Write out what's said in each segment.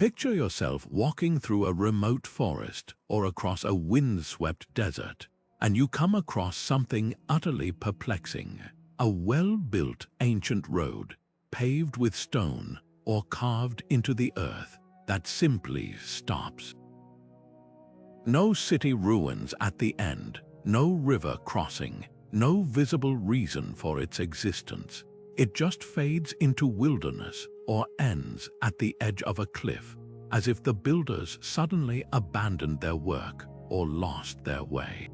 Picture yourself walking through a remote forest or across a windswept desert, and you come across something utterly perplexing. A well-built ancient road, paved with stone or carved into the earth, that simply stops. No city ruins at the end, no river crossing, no visible reason for its existence. It just fades into wilderness or ends at the edge of a cliff, as if the builders suddenly abandoned their work or lost their way.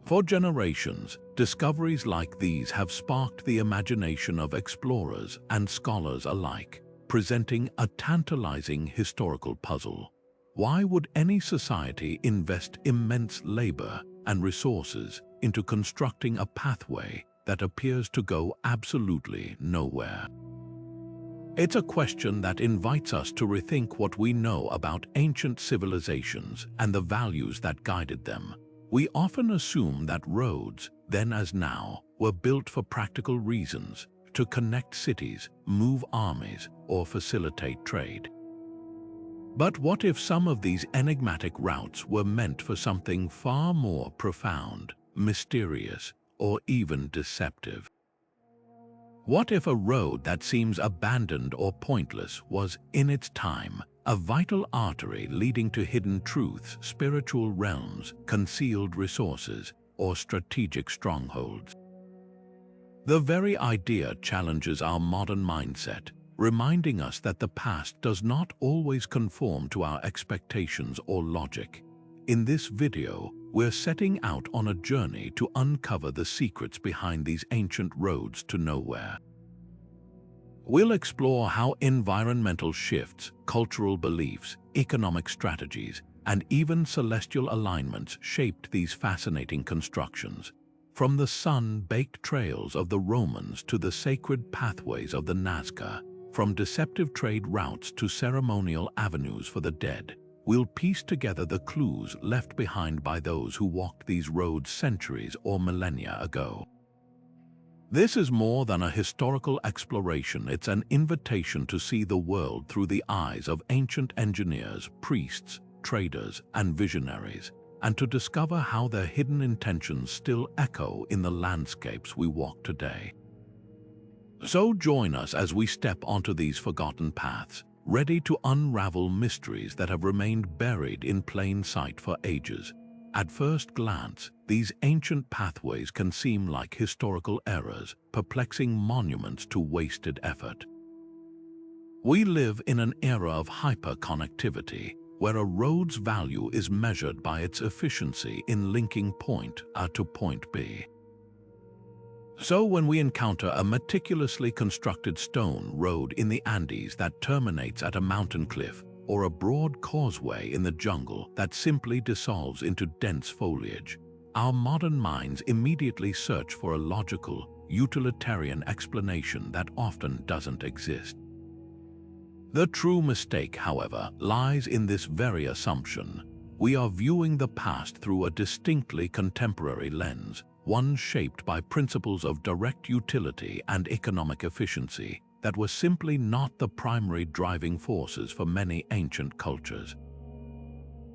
For generations, discoveries like these have sparked the imagination of explorers and scholars alike, presenting a tantalizing historical puzzle. Why would any society invest immense labor and resources into constructing a pathway that appears to go absolutely nowhere? It's a question that invites us to rethink what we know about ancient civilizations and the values that guided them. We often assume that roads, then as now, were built for practical reasons, to connect cities, move armies, or facilitate trade. But what if some of these enigmatic routes were meant for something far more profound, mysterious, or even deceptive? What if a road that seems abandoned or pointless was, in its time, a vital artery leading to hidden truths, spiritual realms, concealed resources, or strategic strongholds? The very idea challenges our modern mindset, reminding us that the past does not always conform to our expectations or logic. In this video, we're setting out on a journey to uncover the secrets behind these ancient roads to nowhere. We'll explore how environmental shifts, cultural beliefs, economic strategies, and even celestial alignments shaped these fascinating constructions. From the sun-baked trails of the Romans to the sacred pathways of the Nazca, from deceptive trade routes to ceremonial avenues for the dead, we'll piece together the clues left behind by those who walked these roads centuries or millennia ago. This is more than a historical exploration, it's an invitation to see the world through the eyes of ancient engineers, priests, traders, and visionaries, and to discover how their hidden intentions still echo in the landscapes we walk today. So join us as we step onto these forgotten paths, ready to unravel mysteries that have remained buried in plain sight for ages. At first glance, these ancient pathways can seem like historical errors, perplexing monuments to wasted effort. We live in an era of hyper-connectivity, where a road's value is measured by its efficiency in linking point A to point B. So when we encounter a meticulously constructed stone road in the Andes that terminates at a mountain cliff, or a broad causeway in the jungle that simply dissolves into dense foliage, our modern minds immediately search for a logical, utilitarian explanation that often doesn't exist. The true mistake, however, lies in this very assumption. We are viewing the past through a distinctly contemporary lens, one shaped by principles of direct utility and economic efficiency that were simply not the primary driving forces for many ancient cultures.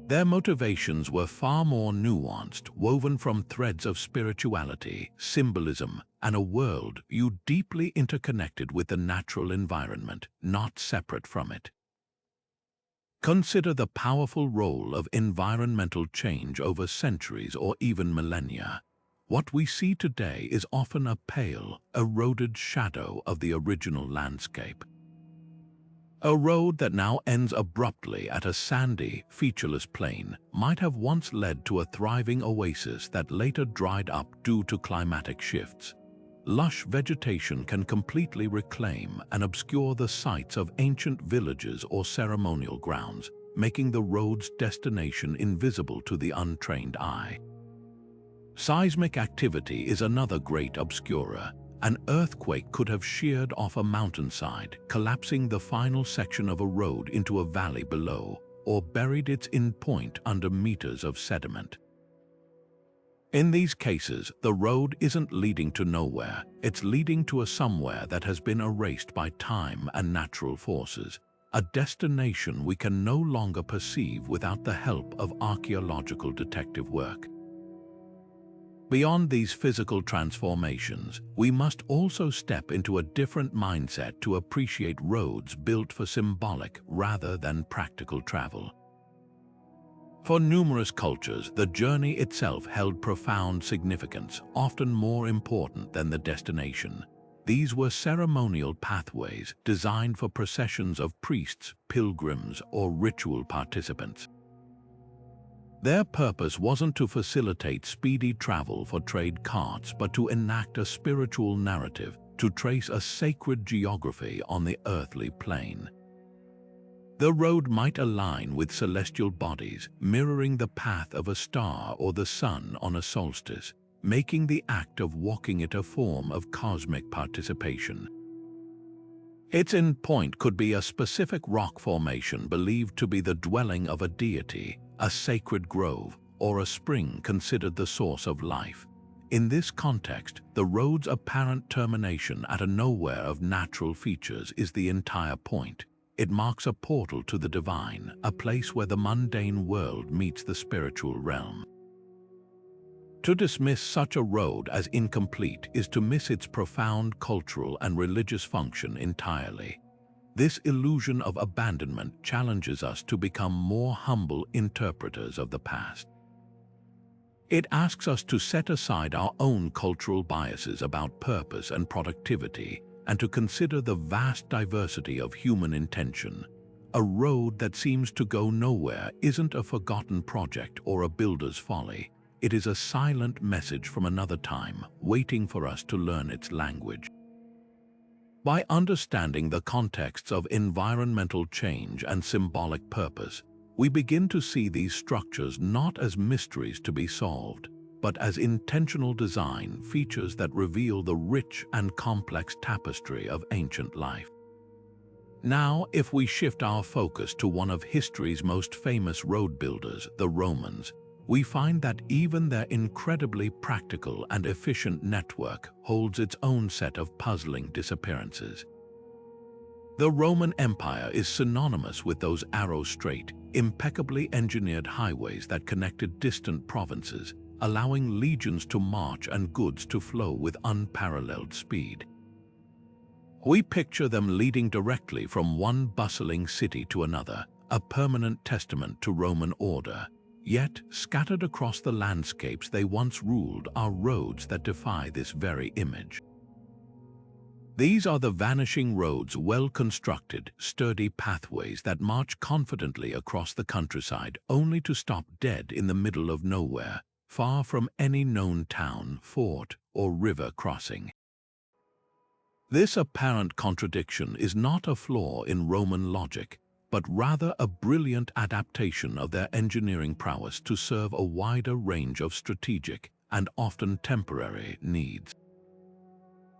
Their motivations were far more nuanced, woven from threads of spirituality, symbolism, and a worldview deeply interconnected with the natural environment, not separate from it. Consider the powerful role of environmental change over centuries or even millennia. What we see today is often a pale, eroded shadow of the original landscape. A road that now ends abruptly at a sandy, featureless plain might have once led to a thriving oasis that later dried up due to climatic shifts. Lush vegetation can completely reclaim and obscure the sites of ancient villages or ceremonial grounds, making the road's destination invisible to the untrained eye. Seismic activity is another great obscurer. An earthquake could have sheared off a mountainside, collapsing the final section of a road into a valley below, or buried its endpoint under meters of sediment. In these cases, the road isn't leading to nowhere, it's leading to a somewhere that has been erased by time and natural forces. a destination we can no longer perceive without the help of archaeological detective work. Beyond these physical transformations, we must also step into a different mindset to appreciate roads built for symbolic rather than practical travel. For numerous cultures, the journey itself held profound significance, often more important than the destination. These were ceremonial pathways designed for processions of priests, pilgrims, or ritual participants. Their purpose wasn't to facilitate speedy travel for trade carts, but to enact a spiritual narrative, to trace a sacred geography on the earthly plane. The road might align with celestial bodies, mirroring the path of a star or the sun on a solstice, making the act of walking it a form of cosmic participation. Its end point could be a specific rock formation believed to be the dwelling of a deity, a sacred grove, or a spring considered the source of life. In this context, the road's apparent termination at a nowhere of natural features is the entire point. It marks a portal to the divine, a place where the mundane world meets the spiritual realm. To dismiss such a road as incomplete is to miss its profound cultural and religious function entirely. This illusion of abandonment challenges us to become more humble interpreters of the past. It asks us to set aside our own cultural biases about purpose and productivity and to consider the vast diversity of human intention. A road that seems to go nowhere isn't a forgotten project or a builder's folly. It is a silent message from another time, waiting for us to learn its language. By understanding the contexts of environmental change and symbolic purpose, we begin to see these structures not as mysteries to be solved, but as intentional design features that reveal the rich and complex tapestry of ancient life. Now, if we shift our focus to one of history's most famous road builders, the Romans, we find that even their incredibly practical and efficient network holds its own set of puzzling disappearances. The Roman Empire is synonymous with those arrow-straight, impeccably engineered highways that connected distant provinces, allowing legions to march and goods to flow with unparalleled speed. We picture them leading directly from one bustling city to another, a permanent testament to Roman order. Yet, scattered across the landscapes they once ruled are roads that defy this very image. These are the vanishing roads, well-constructed, sturdy pathways that march confidently across the countryside only to stop dead in the middle of nowhere, far from any known town, fort, or river crossing. This apparent contradiction is not a flaw in Roman logic, but rather a brilliant adaptation of their engineering prowess to serve a wider range of strategic and often temporary needs.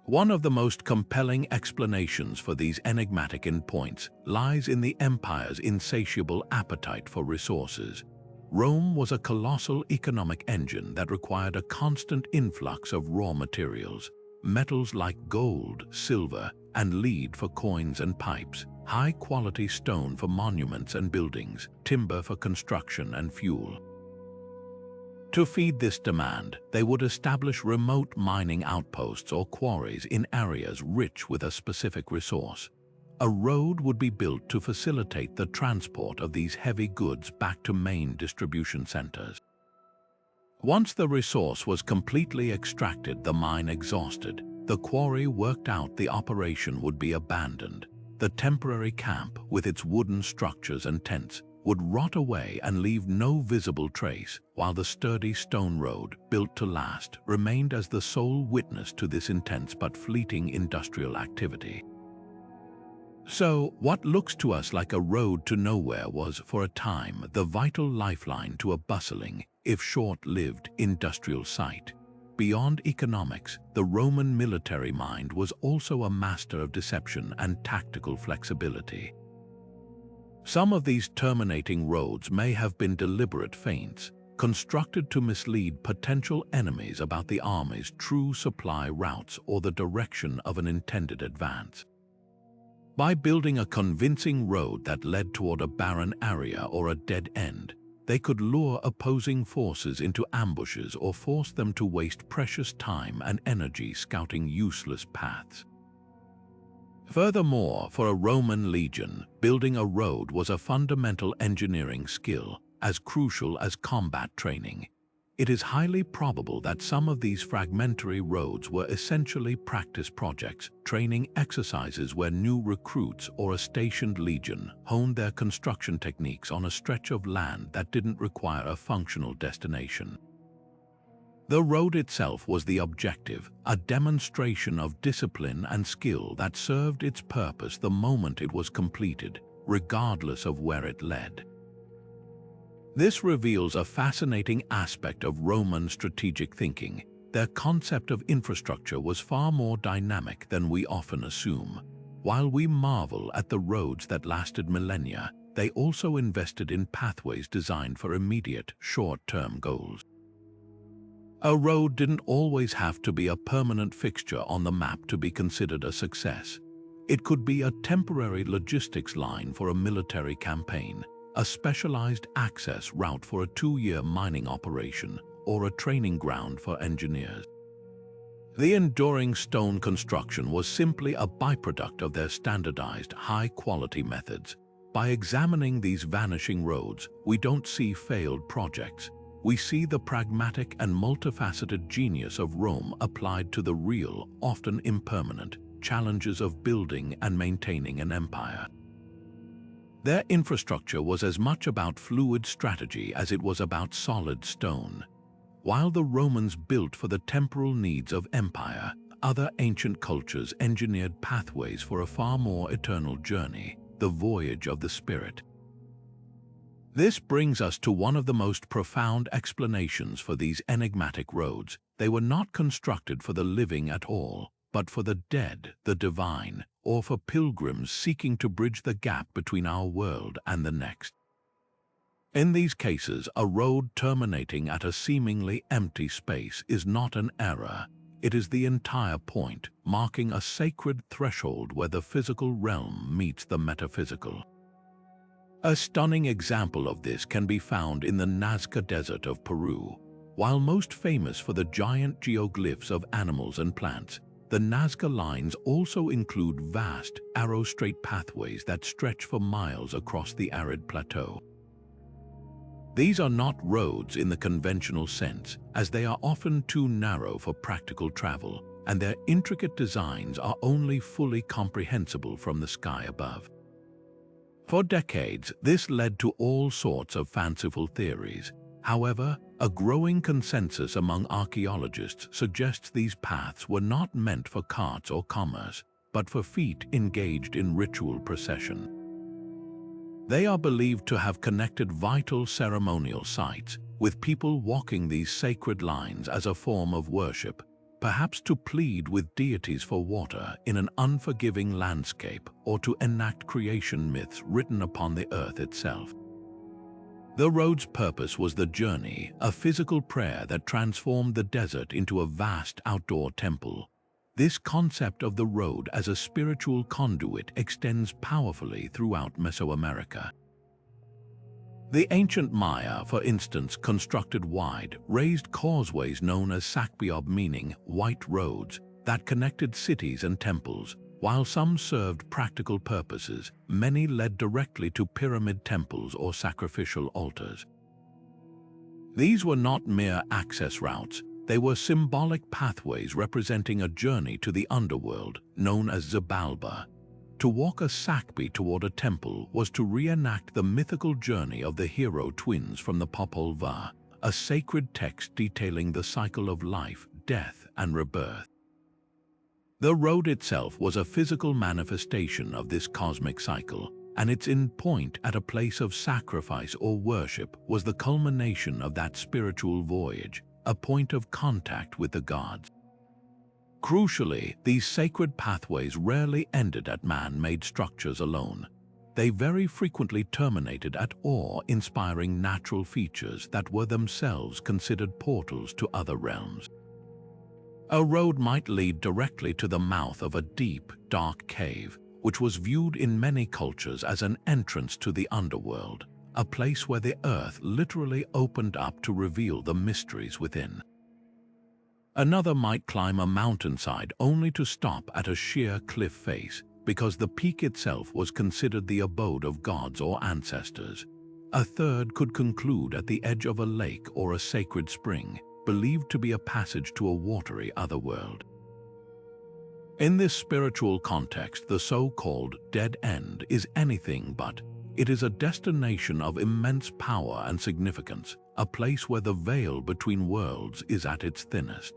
One of the most compelling explanations for these enigmatic endpoints lies in the empire's insatiable appetite for resources. Rome was a colossal economic engine that required a constant influx of raw materials, metals like gold, silver, and lead for coins and pipes, high-quality stone for monuments and buildings, timber for construction and fuel. To feed this demand, they would establish remote mining outposts or quarries in areas rich with a specific resource. A road would be built to facilitate the transport of these heavy goods back to main distribution centers. Once the resource was completely extracted, the mine exhausted, the quarry worked out, the operation would be abandoned. The temporary camp, with its wooden structures and tents, would rot away and leave no visible trace, while the sturdy stone road, built to last, remained as the sole witness to this intense but fleeting industrial activity. So, what looks to us like a road to nowhere was, for a time, the vital lifeline to a bustling, if short-lived, industrial site. Beyond economics, the Roman military mind was also a master of deception and tactical flexibility. Some of these terminating roads may have been deliberate feints, constructed to mislead potential enemies about the army's true supply routes or the direction of an intended advance. By building a convincing road that led toward a barren area or a dead end, they could lure opposing forces into ambushes or force them to waste precious time and energy scouting useless paths. Furthermore, for a Roman legion, building a road was a fundamental engineering skill, as crucial as combat training. It is highly probable that some of these fragmentary roads were essentially practice projects, training exercises where new recruits or a stationed legion honed their construction techniques on a stretch of land that didn't require a functional destination. The road itself was the objective, a demonstration of discipline and skill that served its purpose the moment it was completed, regardless of where it led. This reveals a fascinating aspect of Roman strategic thinking. Their concept of infrastructure was far more dynamic than we often assume. While we marvel at the roads that lasted millennia, they also invested in pathways designed for immediate, short-term goals. A road didn't always have to be a permanent fixture on the map to be considered a success. It could be a temporary logistics line for a military campaign, a specialized access route for a 2-year mining operation, or a training ground for engineers. The enduring stone construction was simply a byproduct of their standardized, high-quality methods. By examining these vanishing roads, we don't see failed projects. We see the pragmatic and multifaceted genius of Rome applied to the real, often impermanent, challenges of building and maintaining an empire. Their infrastructure was as much about fluid strategy as it was about solid stone. While the Romans built for the temporal needs of empire, other ancient cultures engineered pathways for a far more eternal journey, the voyage of the spirit. This brings us to one of the most profound explanations for these enigmatic roads. They were not constructed for the living at all, but for the dead, the divine, or for pilgrims seeking to bridge the gap between our world and the next. In these cases, a road terminating at a seemingly empty space is not an error. It is the entire point, marking a sacred threshold where the physical realm meets the metaphysical. A stunning example of this can be found in the Nazca Desert of Peru. While most famous for the giant geoglyphs of animals and plants, the Nazca lines also include vast, arrow-straight pathways that stretch for miles across the arid plateau. These are not roads in the conventional sense, as they are often too narrow for practical travel, and their intricate designs are only fully comprehensible from the sky above. For decades, this led to all sorts of fanciful theories. However, a growing consensus among archaeologists suggests these paths were not meant for carts or commerce, but for feet engaged in ritual procession. They are believed to have connected vital ceremonial sites, with people walking these sacred lines as a form of worship, perhaps to plead with deities for water in an unforgiving landscape or to enact creation myths written upon the earth itself. The road's purpose was the journey, a physical prayer that transformed the desert into a vast outdoor temple. This concept of the road as a spiritual conduit extends powerfully throughout Mesoamerica. The ancient Maya, for instance, constructed wide, raised causeways known as sakbiob, meaning white roads, that connected cities and temples. While some served practical purposes, many led directly to pyramid temples or sacrificial altars. These were not mere access routes. They were symbolic pathways representing a journey to the underworld, known as Xibalba. To walk a sakbi toward a temple was to reenact the mythical journey of the hero twins from the Popol Vuh, a sacred text detailing the cycle of life, death, and rebirth. The road itself was a physical manifestation of this cosmic cycle, and its end point at a place of sacrifice or worship was the culmination of that spiritual voyage, a point of contact with the gods. Crucially, these sacred pathways rarely ended at man-made structures alone. They very frequently terminated at awe-inspiring natural features that were themselves considered portals to other realms. A road might lead directly to the mouth of a deep, dark cave, which was viewed in many cultures as an entrance to the underworld, a place where the earth literally opened up to reveal the mysteries within. Another might climb a mountainside only to stop at a sheer cliff face, because the peak itself was considered the abode of gods or ancestors. A third could conclude at the edge of a lake or a sacred spring, believed to be a passage to a watery otherworld. In this spiritual context, the so-called dead end is anything but. It is a destination of immense power and significance, a place where the veil between worlds is at its thinnest.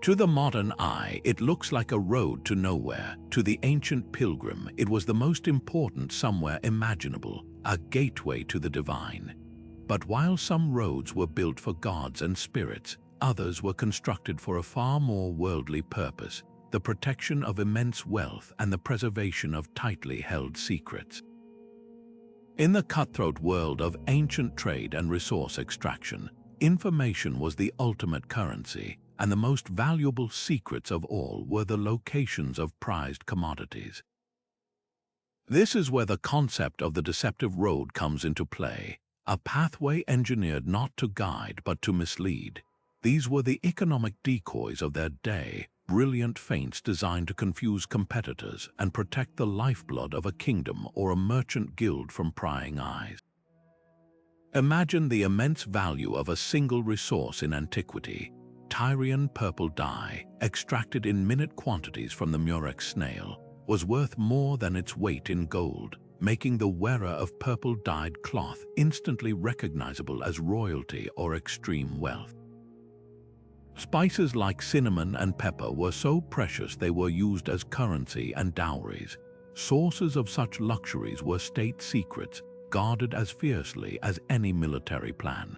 To the modern eye, it looks like a road to nowhere. To the ancient pilgrim, it was the most important somewhere imaginable, a gateway to the divine. But while some roads were built for gods and spirits, others were constructed for a far more worldly purpose: the protection of immense wealth and the preservation of tightly held secrets. In the cutthroat world of ancient trade and resource extraction, information was the ultimate currency, and the most valuable secrets of all were the locations of prized commodities. This is where the concept of the deceptive road comes into play, a pathway engineered not to guide but to mislead. These were the economic decoys of their day, brilliant feints designed to confuse competitors and protect the lifeblood of a kingdom or a merchant guild from prying eyes. Imagine the immense value of a single resource in antiquity: Tyrian purple dye, extracted in minute quantities from the murex snail, was worth more than its weight in gold, making the wearer of purple-dyed cloth instantly recognizable as royalty or extreme wealth. Spices like cinnamon and pepper were so precious they were used as currency and dowries. Sources of such luxuries were state secrets, guarded as fiercely as any military plan.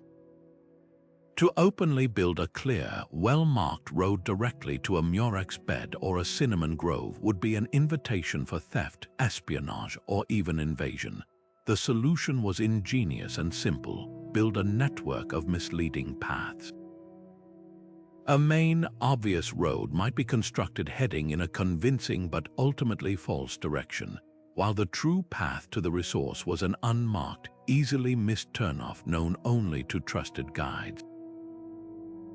To openly build a clear, well-marked road directly to a murex bed or a cinnamon grove would be an invitation for theft, espionage, or even invasion. The solution was ingenious and simple: build a network of misleading paths. A main, obvious road might be constructed heading in a convincing but ultimately false direction, while the true path to the resource was an unmarked, easily missed turnoff known only to trusted guides.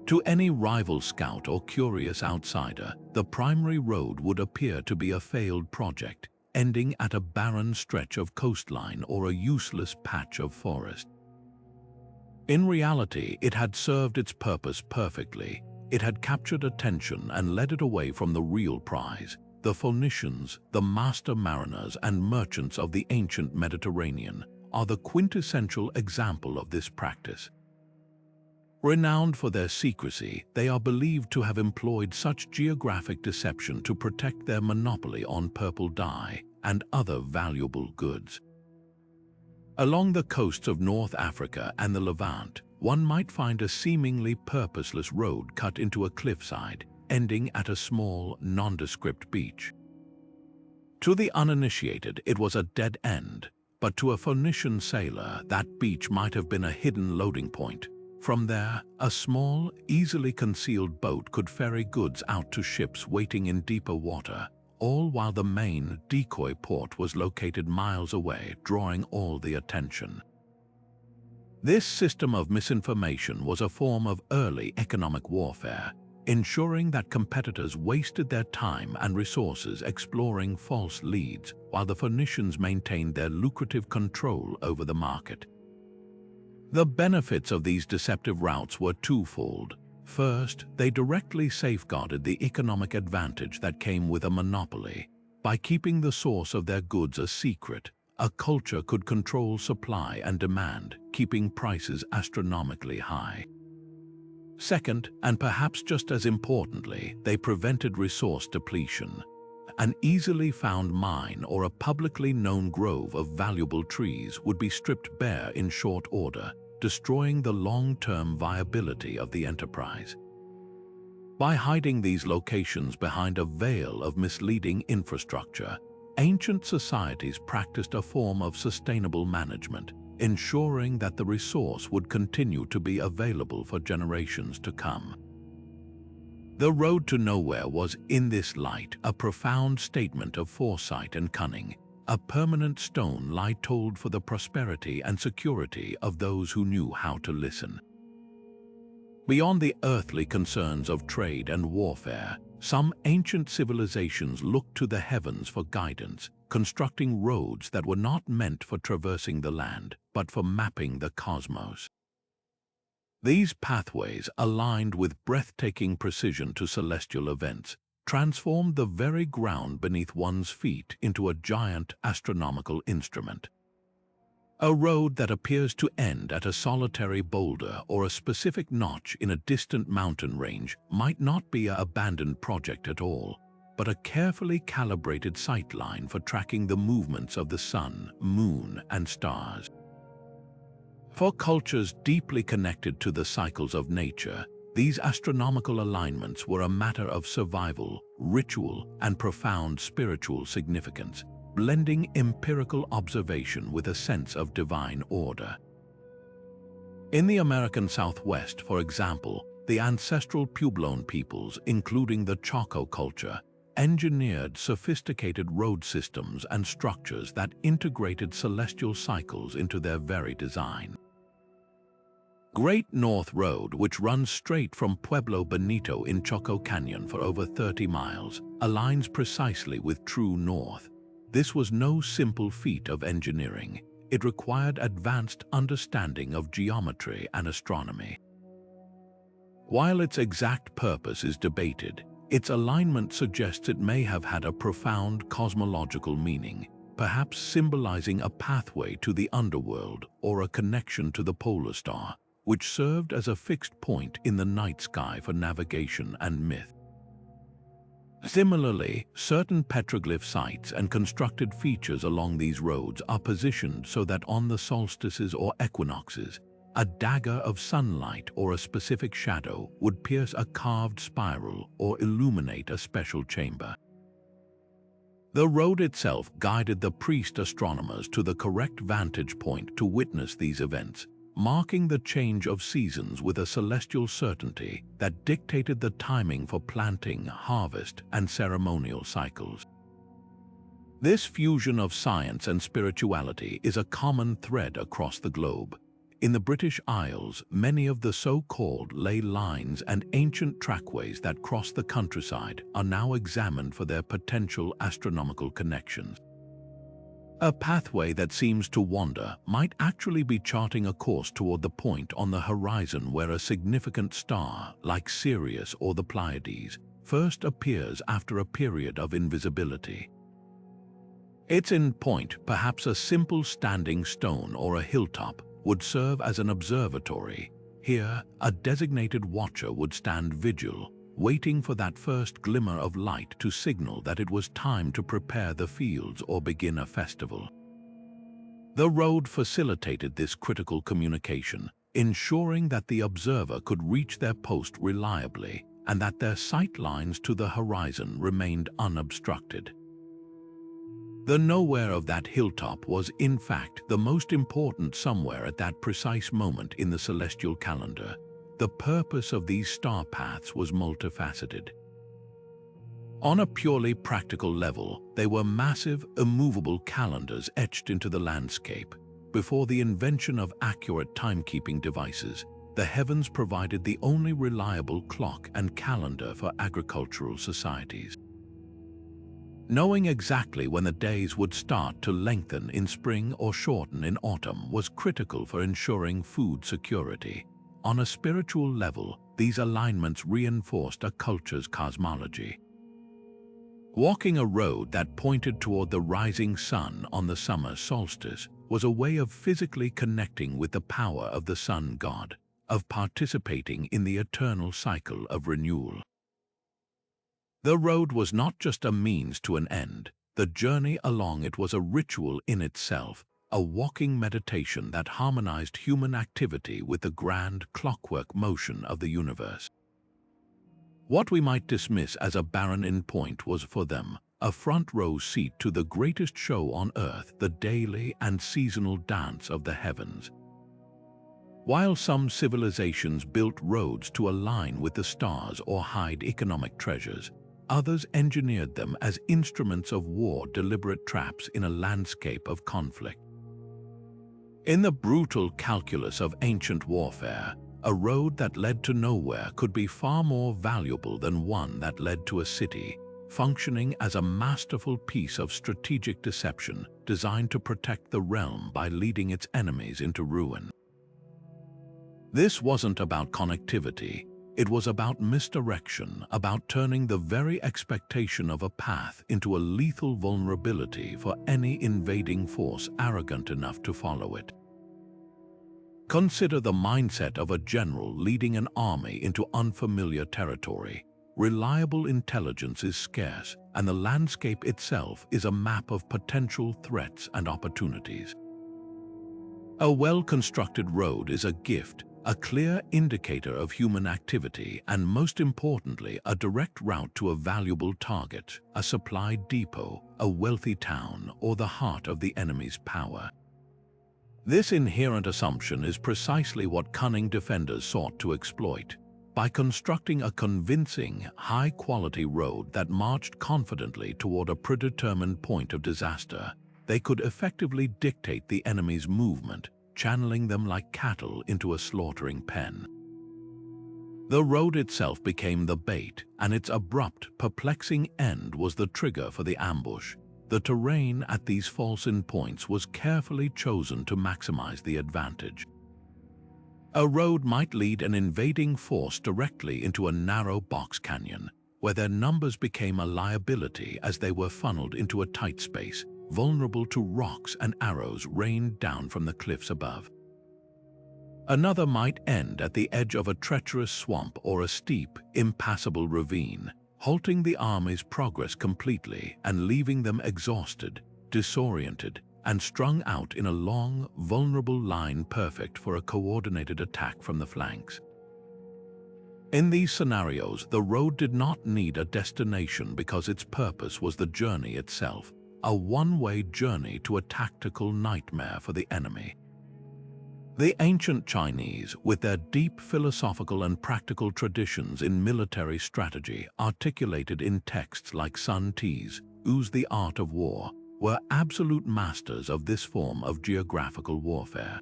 To any rival scout or curious outsider, the primary road would appear to be a failed project, ending at a barren stretch of coastline or a useless patch of forest. In reality, it had served its purpose perfectly. It had captured attention and led it away from the real prize. The Phoenicians, the master mariners and merchants of the ancient Mediterranean, are the quintessential example of this practice. Renowned for their secrecy, they are believed to have employed such geographic deception to protect their monopoly on purple dye and other valuable goods. Along the coasts of North Africa and the Levant, one might find a seemingly purposeless road cut into a cliffside, ending at a small, nondescript beach. To the uninitiated, it was a dead end, but to a Phoenician sailor, that beach might have been a hidden loading point. From there, a small, easily concealed boat could ferry goods out to ships waiting in deeper water, all while the main decoy port was located miles away, drawing all the attention. This system of misinformation was a form of early economic warfare, ensuring that competitors wasted their time and resources exploring false leads, while the Phoenicians maintained their lucrative control over the market. The benefits of these deceptive routes were twofold. First, they directly safeguarded the economic advantage that came with a monopoly. By keeping the source of their goods a secret, a culture could control supply and demand, keeping prices astronomically high. Second, and perhaps just as importantly, they prevented resource depletion. An easily found mine or a publicly known grove of valuable trees would be stripped bare in short order, destroying the long-term viability of the enterprise. By hiding these locations behind a veil of misleading infrastructure, ancient societies practiced a form of sustainable management, ensuring that the resource would continue to be available for generations to come. The road to nowhere was, in this light, a profound statement of foresight and cunning, a permanent stone lie told for the prosperity and security of those who knew how to listen. Beyond the earthly concerns of trade and warfare, some ancient civilizations looked to the heavens for guidance, constructing roads that were not meant for traversing the land, but for mapping the cosmos. These pathways, aligned with breathtaking precision to celestial events, transformed the very ground beneath one's feet into a giant astronomical instrument. A road that appears to end at a solitary boulder or a specific notch in a distant mountain range might not be an abandoned project at all, but a carefully calibrated sightline for tracking the movements of the sun, moon, and stars. For cultures deeply connected to the cycles of nature, these astronomical alignments were a matter of survival, ritual, and profound spiritual significance, blending empirical observation with a sense of divine order. In the American Southwest, for example, the ancestral Puebloan peoples, including the Chaco culture, engineered sophisticated road systems and structures that integrated celestial cycles into their very design. Great North Road, which runs straight from Pueblo Bonito in Choco Canyon for over 30 miles, aligns precisely with true north. This was no simple feat of engineering. It required advanced understanding of geometry and astronomy. While its exact purpose is debated, its alignment suggests it may have had a profound cosmological meaning, perhaps symbolizing a pathway to the underworld or a connection to the polar star, which served as a fixed point in the night sky for navigation and myth. Similarly, certain petroglyph sites and constructed features along these roads are positioned so that on the solstices or equinoxes, a dagger of sunlight or a specific shadow would pierce a carved spiral or illuminate a special chamber. The road itself guided the priest astronomers to the correct vantage point to witness these events, marking the change of seasons with a celestial certainty that dictated the timing for planting, harvest, and ceremonial cycles. This fusion of science and spirituality is a common thread across the globe. In the British Isles, many of the so-called ley lines and ancient trackways that cross the countryside are now examined for their potential astronomical connections. A pathway that seems to wander might actually be charting a course toward the point on the horizon where a significant star, like Sirius or the Pleiades, first appears after a period of invisibility. Its end point, perhaps a simple standing stone or a hilltop, would serve as an observatory. Here, a designated watcher would stand vigil, waiting for that first glimmer of light to signal that it was time to prepare the fields or begin a festival. The road facilitated this critical communication, ensuring that the observer could reach their post reliably and that their sight lines to the horizon remained unobstructed. The nowhere of that hilltop was, in fact, the most important somewhere at that precise moment in the celestial calendar. The purpose of these star paths was multifaceted. On a purely practical level, they were massive, immovable calendars etched into the landscape. Before the invention of accurate timekeeping devices, the heavens provided the only reliable clock and calendar for agricultural societies. Knowing exactly when the days would start to lengthen in spring or shorten in autumn was critical for ensuring food security. On a spiritual level, these alignments reinforced a culture's cosmology. Walking a road that pointed toward the rising sun on the summer solstice was a way of physically connecting with the power of the sun god, of participating in the eternal cycle of renewal. The road was not just a means to an end. The journey along it was a ritual in itself, a walking meditation that harmonized human activity with the grand clockwork motion of the universe. What we might dismiss as a barren endpoint was for them a front-row seat to the greatest show on earth, the daily and seasonal dance of the heavens. While some civilizations built roads to align with the stars or hide economic treasures, others engineered them as instruments of war, deliberate traps in a landscape of conflict. In the brutal calculus of ancient warfare, a road that led to nowhere could be far more valuable than one that led to a city, functioning as a masterful piece of strategic deception designed to protect the realm by leading its enemies into ruin. This wasn't about connectivity. It was about misdirection, about turning the very expectation of a path into a lethal vulnerability for any invading force arrogant enough to follow it. Consider the mindset of a general leading an army into unfamiliar territory. Reliable intelligence is scarce, and the landscape itself is a map of potential threats and opportunities. A well-constructed road is a gift, a clear indicator of human activity, and most importantly, a direct route to a valuable target, a supply depot, a wealthy town, or the heart of the enemy's power. This inherent assumption is precisely what cunning defenders sought to exploit. By constructing a convincing, high-quality road that marched confidently toward a predetermined point of disaster, they could effectively dictate the enemy's movement, channeling them like cattle into a slaughtering pen. The road itself became the bait, and its abrupt, perplexing end was the trigger for the ambush. The terrain at these false endpoints was carefully chosen to maximize the advantage. A road might lead an invading force directly into a narrow box canyon, where their numbers became a liability as they were funneled into a tight space, vulnerable to rocks and arrows rained down from the cliffs above. Another might end at the edge of a treacherous swamp or a steep, impassable ravine, halting the army's progress completely and leaving them exhausted, disoriented, and strung out in a long, vulnerable line perfect for a coordinated attack from the flanks. In these scenarios, the road did not need a destination because its purpose was the journey itself, a one-way journey to a tactical nightmare for the enemy. The ancient Chinese, with their deep philosophical and practical traditions in military strategy articulated in texts like Sun Tzu's The Art of War, were absolute masters of this form of geographical warfare.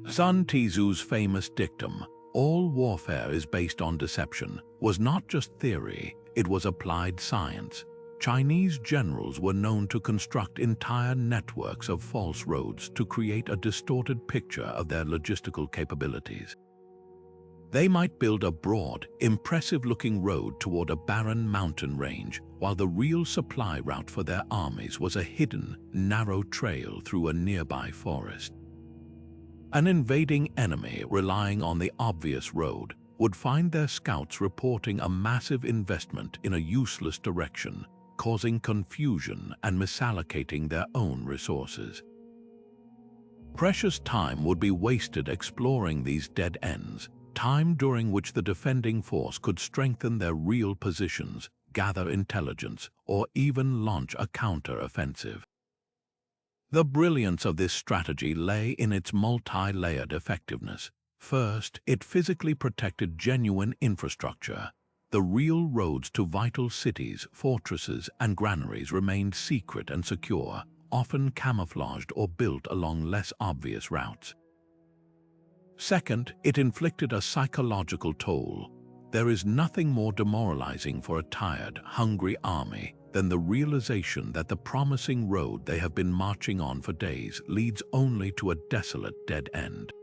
Sun Tzu's famous dictum, "All warfare is based on deception," was not just theory, it was applied science. Chinese generals were known to construct entire networks of false roads to create a distorted picture of their logistical capabilities. They might build a broad, impressive-looking road toward a barren mountain range, while the real supply route for their armies was a hidden, narrow trail through a nearby forest. An invading enemy relying on the obvious road would find their scouts reporting a massive investment in a useless direction, causing confusion and misallocating their own resources. Precious time would be wasted exploring these dead ends, time during which the defending force could strengthen their real positions, gather intelligence, or even launch a counter-offensive. The brilliance of this strategy lay in its multi-layered effectiveness. First, it physically protected genuine infrastructure. The real roads to vital cities, fortresses, and granaries remained secret and secure, often camouflaged or built along less obvious routes. Second, it inflicted a psychological toll. There is nothing more demoralizing for a tired, hungry army than the realization that the promising road they have been marching on for days leads only to a desolate dead end.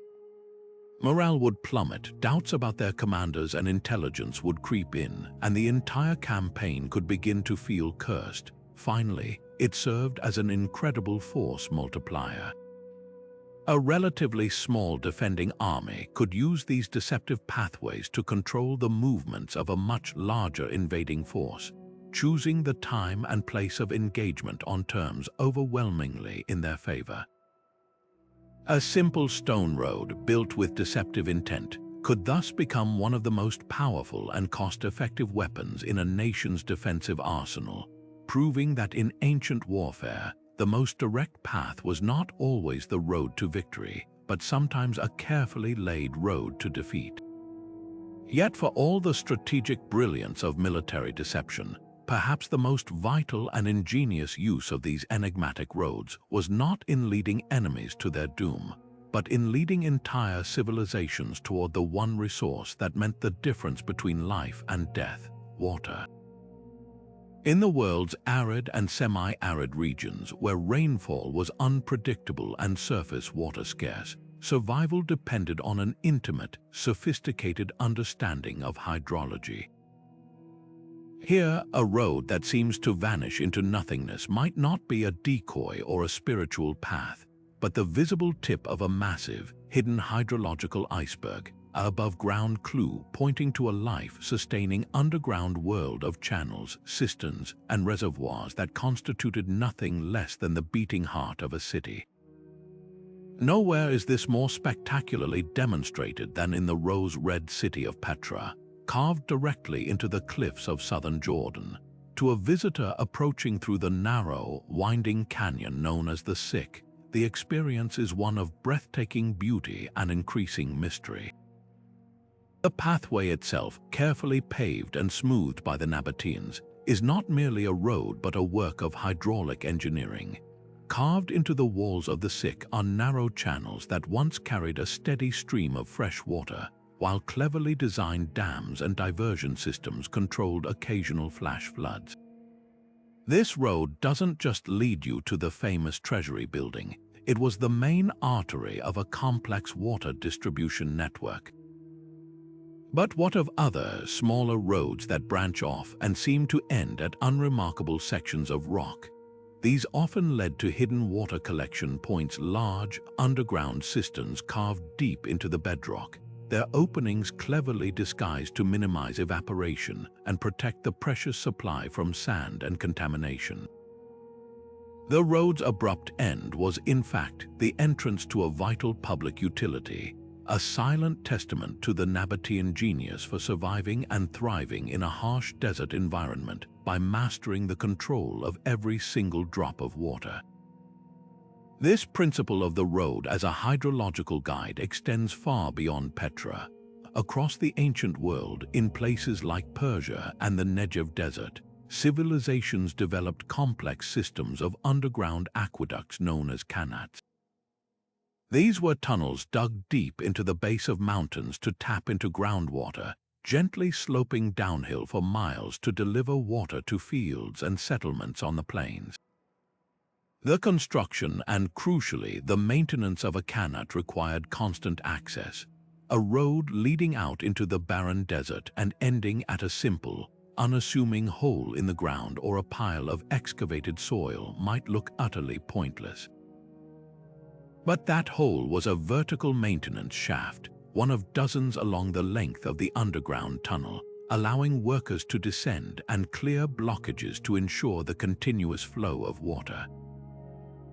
Morale would plummet, doubts about their commanders and intelligence would creep in, and the entire campaign could begin to feel cursed. Finally, it served as an incredible force multiplier. A relatively small defending army could use these deceptive pathways to control the movements of a much larger invading force, choosing the time and place of engagement on terms overwhelmingly in their favor. A simple stone road built with deceptive intent could thus become one of the most powerful and cost-effective weapons in a nation's defensive arsenal, proving that in ancient warfare, the most direct path was not always the road to victory, but sometimes a carefully laid road to defeat. Yet for all the strategic brilliance of military deception, perhaps the most vital and ingenious use of these enigmatic roads was not in leading enemies to their doom, but in leading entire civilizations toward the one resource that meant the difference between life and death: water. In the world's arid and semi-arid regions, where rainfall was unpredictable and surface water scarce, survival depended on an intimate, sophisticated understanding of hydrology. Here, a road that seems to vanish into nothingness might not be a decoy or a spiritual path, but the visible tip of a massive, hidden hydrological iceberg, an above-ground clue pointing to a life-sustaining underground world of channels, cisterns, and reservoirs that constituted nothing less than the beating heart of a city. Nowhere is this more spectacularly demonstrated than in the rose-red city of Petra, carved directly into the cliffs of southern Jordan. To a visitor approaching through the narrow, winding canyon known as the Sick, the experience is one of breathtaking beauty and increasing mystery. The pathway itself, carefully paved and smoothed by the Nabateans, is not merely a road but a work of hydraulic engineering. Carved into the walls of the Sick are narrow channels that once carried a steady stream of fresh water, while cleverly designed dams and diversion systems controlled occasional flash floods. This road doesn't just lead you to the famous treasury building, it was the main artery of a complex water distribution network. But what of other, smaller roads that branch off and seem to end at unremarkable sections of rock? These often led to hidden water collection points, large, underground cisterns carved deep into the bedrock, their openings cleverly disguised to minimize evaporation and protect the precious supply from sand and contamination. The road's abrupt end was, in fact, the entrance to a vital public utility, a silent testament to the Nabatean genius for surviving and thriving in a harsh desert environment by mastering the control of every single drop of water. This principle of the road as a hydrological guide extends far beyond Petra. Across the ancient world, in places like Persia and the Negev Desert, civilizations developed complex systems of underground aqueducts known as qanats. These were tunnels dug deep into the base of mountains to tap into groundwater, gently sloping downhill for miles to deliver water to fields and settlements on the plains. The construction and, crucially, the maintenance of a qanat required constant access, a road leading out into the barren desert and ending at a simple, unassuming hole in the ground or a pile of excavated soil might look utterly pointless. But that hole was a vertical maintenance shaft, one of dozens along the length of the underground tunnel, allowing workers to descend and clear blockages to ensure the continuous flow of water.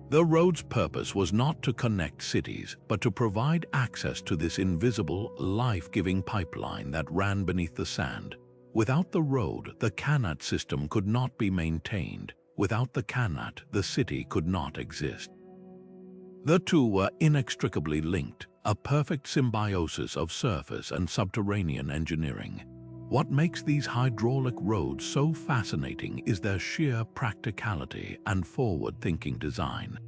The road's purpose was not to connect cities, but to provide access to this invisible, life-giving pipeline that ran beneath the sand. Without the road, the qanat system could not be maintained. Without the qanat, the city could not exist. The two were inextricably linked, a perfect symbiosis of surface and subterranean engineering. What makes these hydraulic roads so fascinating is their sheer practicality and forward-thinking design.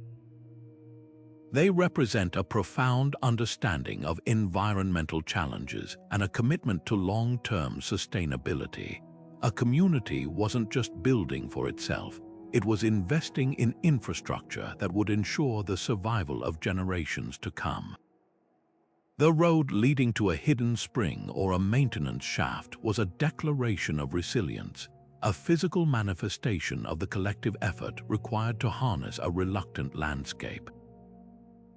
They represent a profound understanding of environmental challenges and a commitment to long-term sustainability. A community wasn't just building for itself, it was investing in infrastructure that would ensure the survival of generations to come. The road leading to a hidden spring or a maintenance shaft was a declaration of resilience, a physical manifestation of the collective effort required to harness a reluctant landscape.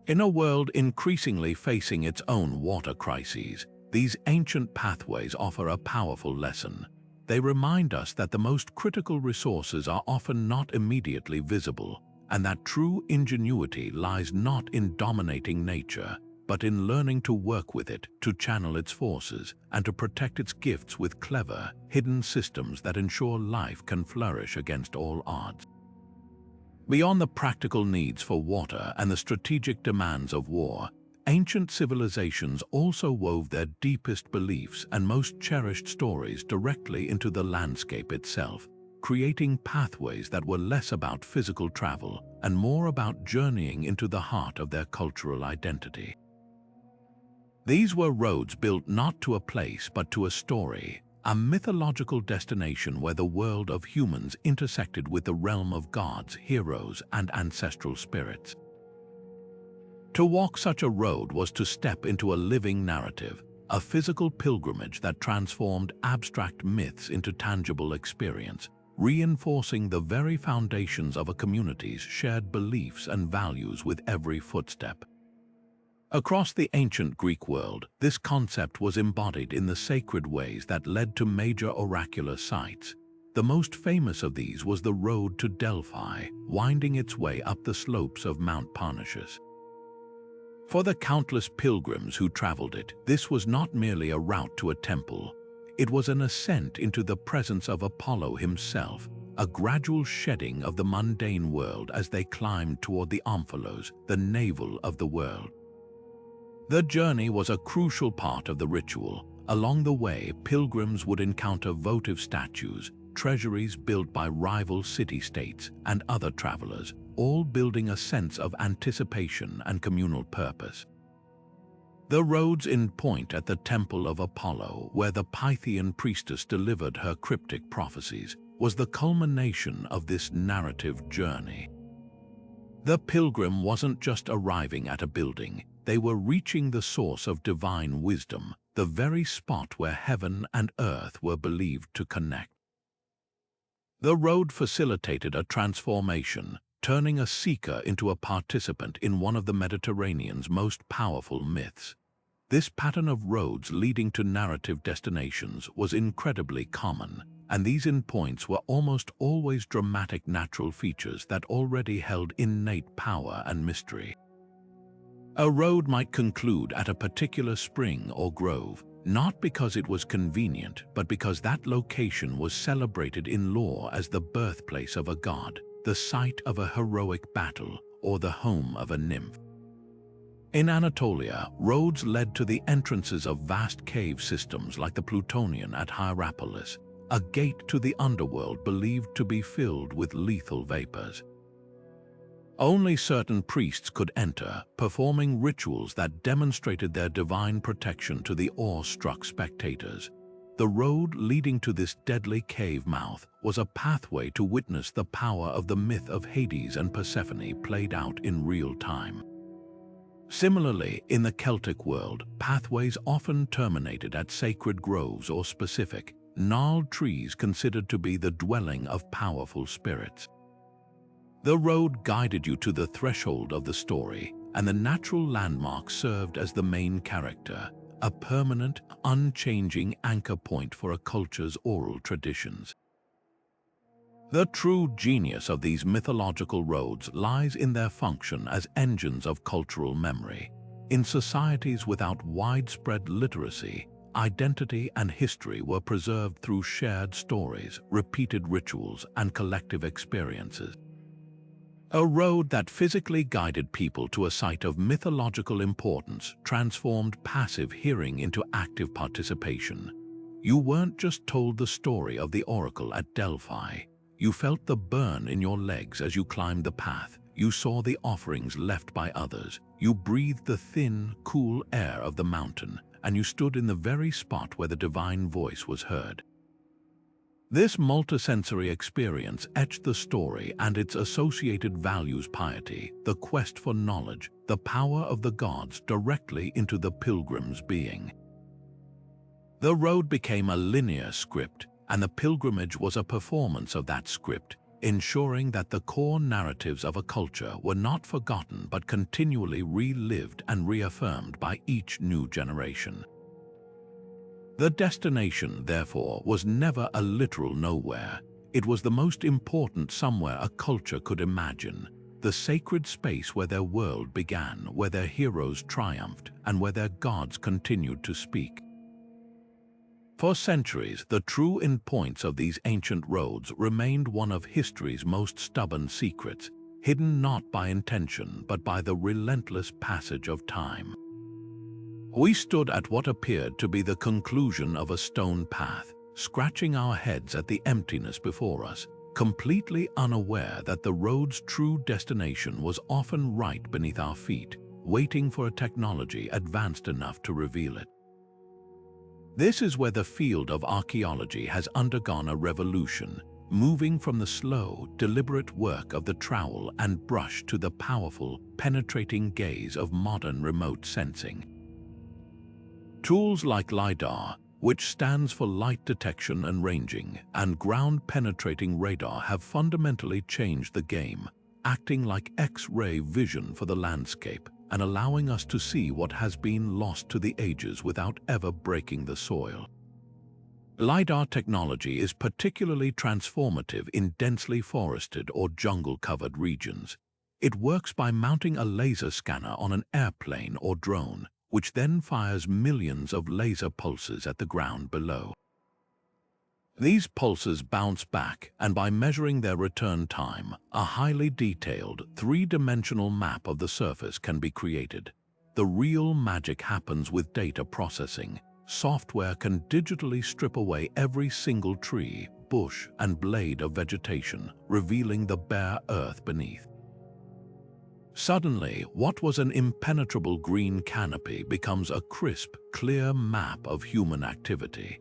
In a world increasingly facing its own water crises, these ancient pathways offer a powerful lesson. They remind us that the most critical resources are often not immediately visible, and that true ingenuity lies not in dominating nature, but in learning to work with it, to channel its forces, and to protect its gifts with clever, hidden systems that ensure life can flourish against all odds. Beyond the practical needs for water and the strategic demands of war, Ancient civilizations also wove their deepest beliefs and most cherished stories directly into the landscape itself, creating pathways that were less about physical travel and more about journeying into the heart of their cultural identity. These were roads built not to a place but to a story, a mythological destination where the world of humans intersected with the realm of gods, heroes, and ancestral spirits. To walk such a road was to step into a living narrative, a physical pilgrimage that transformed abstract myths into tangible experience, reinforcing the very foundations of a community's shared beliefs and values with every footstep. Across the ancient Greek world, this concept was embodied in the sacred ways that led to major oracular sites. The most famous of these was the road to Delphi, winding its way up the slopes of Mount Parnassus. For the countless pilgrims who traveled it, this was not merely a route to a temple. It was an ascent into the presence of Apollo himself, a gradual shedding of the mundane world as they climbed toward the omphalos, the navel of the world. The journey was a crucial part of the ritual. Along the way, pilgrims would encounter votive statues, treasuries built by rival city-states, and other travelers, all building a sense of anticipation and communal purpose. The roads in point at the Temple of Apollo, where the Pythian priestess delivered her cryptic prophecies, was the culmination of this narrative journey. The pilgrim wasn't just arriving at a building, they were reaching the source of divine wisdom, the very spot where heaven and earth were believed to connect. The road facilitated a transformation, turning a seeker into a participant in one of the Mediterranean's most powerful myths. This pattern of roads leading to narrative destinations was incredibly common, and these endpoints were almost always dramatic natural features that already held innate power and mystery. A road might conclude at a particular spring or grove, not because it was convenient, but because that location was celebrated in lore as the birthplace of a god, the site of a heroic battle, or the home of a nymph. In Anatolia, roads led to the entrances of vast cave systems like the Plutonian at Hierapolis, a gate to the underworld believed to be filled with lethal vapors. Only certain priests could enter, performing rituals that demonstrated their divine protection to the awe-struck spectators. The road leading to this deadly cave mouth was a pathway to witness the power of the myth of Hades and Persephone played out in real time. Similarly, in the Celtic world, pathways often terminated at sacred groves or specific, gnarled trees considered to be the dwelling of powerful spirits. The road guided you to the threshold of the story, and the natural landmark served as the main character, a permanent, unchanging anchor point for a culture's oral traditions. The true genius of these mythological roads lies in their function as engines of cultural memory. In societies without widespread literacy, identity and history were preserved through shared stories, repeated rituals, and collective experiences. A road that physically guided people to a site of mythological importance transformed passive hearing into active participation. You weren't just told the story of the oracle at Delphi. You felt the burn in your legs as you climbed the path. You saw the offerings left by others. You breathed the thin, cool air of the mountain, and you stood in the very spot where the divine voice was heard. This multisensory experience etched the story and its associated values: piety, the quest for knowledge, the power of the gods directly into the pilgrim's being. The road became a linear script, and the pilgrimage was a performance of that script, ensuring that the core narratives of a culture were not forgotten but continually relived and reaffirmed by each new generation. The destination, therefore, was never a literal nowhere. It was the most important somewhere a culture could imagine, the sacred space where their world began, where their heroes triumphed, and where their gods continued to speak. For centuries, the true endpoints of these ancient roads remained one of history's most stubborn secrets, hidden not by intention but by the relentless passage of time. We stood at what appeared to be the conclusion of a stone path, scratching our heads at the emptiness before us, completely unaware that the road's true destination was often right beneath our feet, waiting for a technology advanced enough to reveal it. This is where the field of archaeology has undergone a revolution, moving from the slow, deliberate work of the trowel and brush to the powerful, penetrating gaze of modern remote sensing. Tools like LiDAR, which stands for light detection and ranging, and ground-penetrating radar have fundamentally changed the game, acting like X-ray vision for the landscape and allowing us to see what has been lost to the ages without ever breaking the soil. LiDAR technology is particularly transformative in densely forested or jungle-covered regions. It works by mounting a laser scanner on an airplane or drone, which then fires millions of laser pulses at the ground below. These pulses bounce back, and by measuring their return time, a highly detailed, three-dimensional map of the surface can be created. The real magic happens with data processing. Software can digitally strip away every single tree, bush, and blade of vegetation, revealing the bare earth beneath. Suddenly, what was an impenetrable green canopy becomes a crisp, clear map of human activity.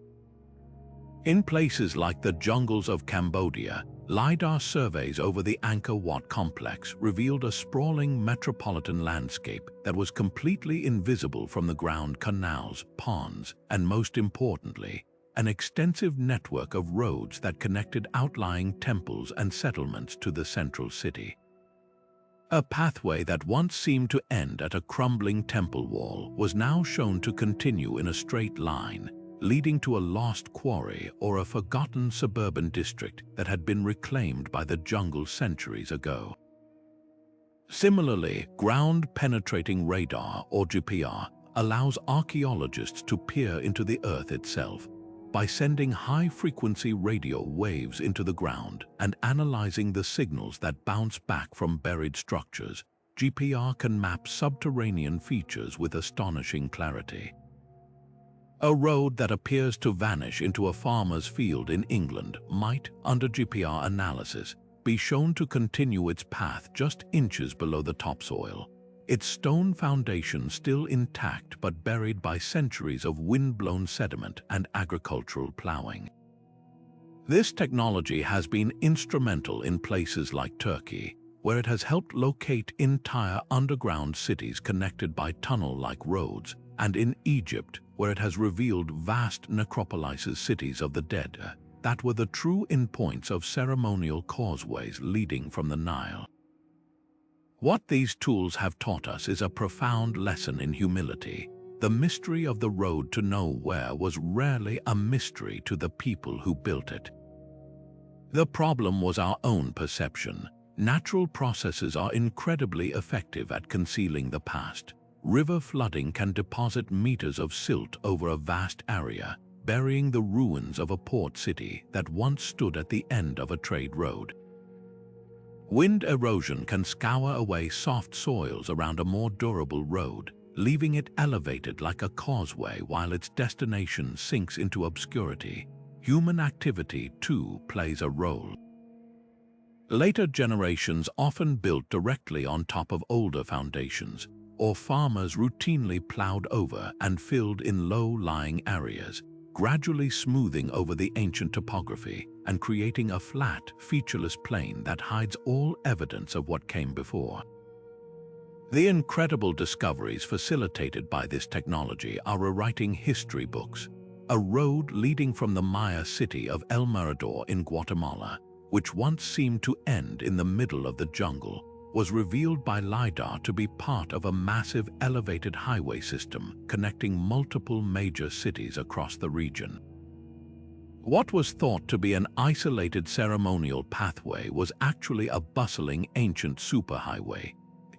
In places like the jungles of Cambodia, LiDAR surveys over the Angkor Wat complex revealed a sprawling metropolitan landscape that was completely invisible from the ground: canals, ponds, and most importantly, an extensive network of roads that connected outlying temples and settlements to the central city. A pathway that once seemed to end at a crumbling temple wall was now shown to continue in a straight line, leading to a lost quarry or a forgotten suburban district that had been reclaimed by the jungle centuries ago. Similarly, ground-penetrating radar, or GPR, allows archaeologists to peer into the earth itself. By sending high-frequency radio waves into the ground and analyzing the signals that bounce back from buried structures, GPR can map subterranean features with astonishing clarity. A road that appears to vanish into a farmer's field in England might, under GPR analysis, be shown to continue its path just inches below the topsoil, its stone foundation still intact but buried by centuries of wind-blown sediment and agricultural plowing. This technology has been instrumental in places like Turkey, where it has helped locate entire underground cities connected by tunnel-like roads, and in Egypt, where it has revealed vast necropolises, cities of the dead, that were the true endpoints of ceremonial causeways leading from the Nile. What these tools have taught us is a profound lesson in humility. The mystery of the road to nowhere was rarely a mystery to the people who built it. The problem was our own perception. Natural processes are incredibly effective at concealing the past. River flooding can deposit meters of silt over a vast area, burying the ruins of a port city that once stood at the end of a trade road. Wind erosion can scour away soft soils around a more durable road, leaving it elevated like a causeway while its destination sinks into obscurity. Human activity, too, plays a role. Later generations often built directly on top of older foundations, or farmers routinely plowed over and filled in low-lying areas, gradually smoothing over the ancient topography and creating a flat, featureless plain that hides all evidence of what came before. The incredible discoveries facilitated by this technology are rewriting history books. A road leading from the Maya city of El Mirador in Guatemala, which once seemed to end in the middle of the jungle, was revealed by LiDAR to be part of a massive elevated highway system connecting multiple major cities across the region. What was thought to be an isolated ceremonial pathway was actually a bustling ancient superhighway.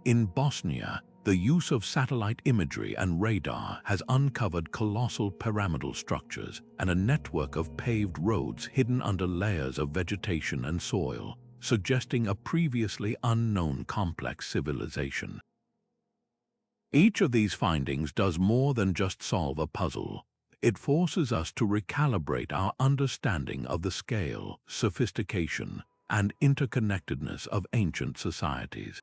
In Bosnia, the use of satellite imagery and radar has uncovered colossal pyramidal structures and a network of paved roads hidden under layers of vegetation and soil, suggesting a previously unknown complex civilization. Each of these findings does more than just solve a puzzle. It forces us to recalibrate our understanding of the scale, sophistication, and interconnectedness of ancient societies.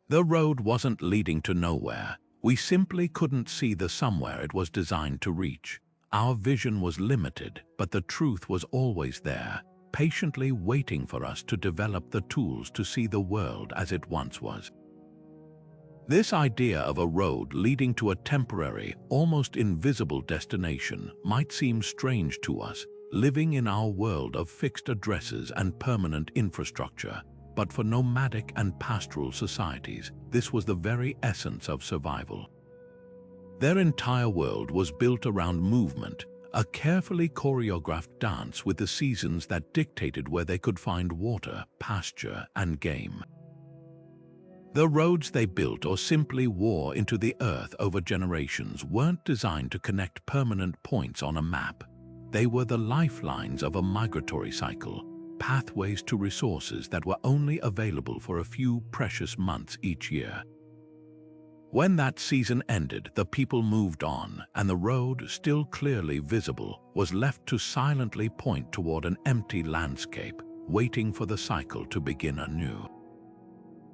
The road wasn't leading to nowhere. We simply couldn't see the somewhere it was designed to reach. Our vision was limited, but the truth was always there, patiently waiting for us to develop the tools to see the world as it once was. This idea of a road leading to a temporary, almost invisible destination might seem strange to us, living in our world of fixed addresses and permanent infrastructure. But for nomadic and pastoral societies, this was the very essence of survival. Their entire world was built around movement, a carefully choreographed dance with the seasons that dictated where they could find water, pasture, and game. The roads they built or simply wore into the earth over generations weren't designed to connect permanent points on a map. They were the lifelines of a migratory cycle, pathways to resources that were only available for a few precious months each year. When that season ended, the people moved on, and the road, still clearly visible, was left to silently point toward an empty landscape, waiting for the cycle to begin anew.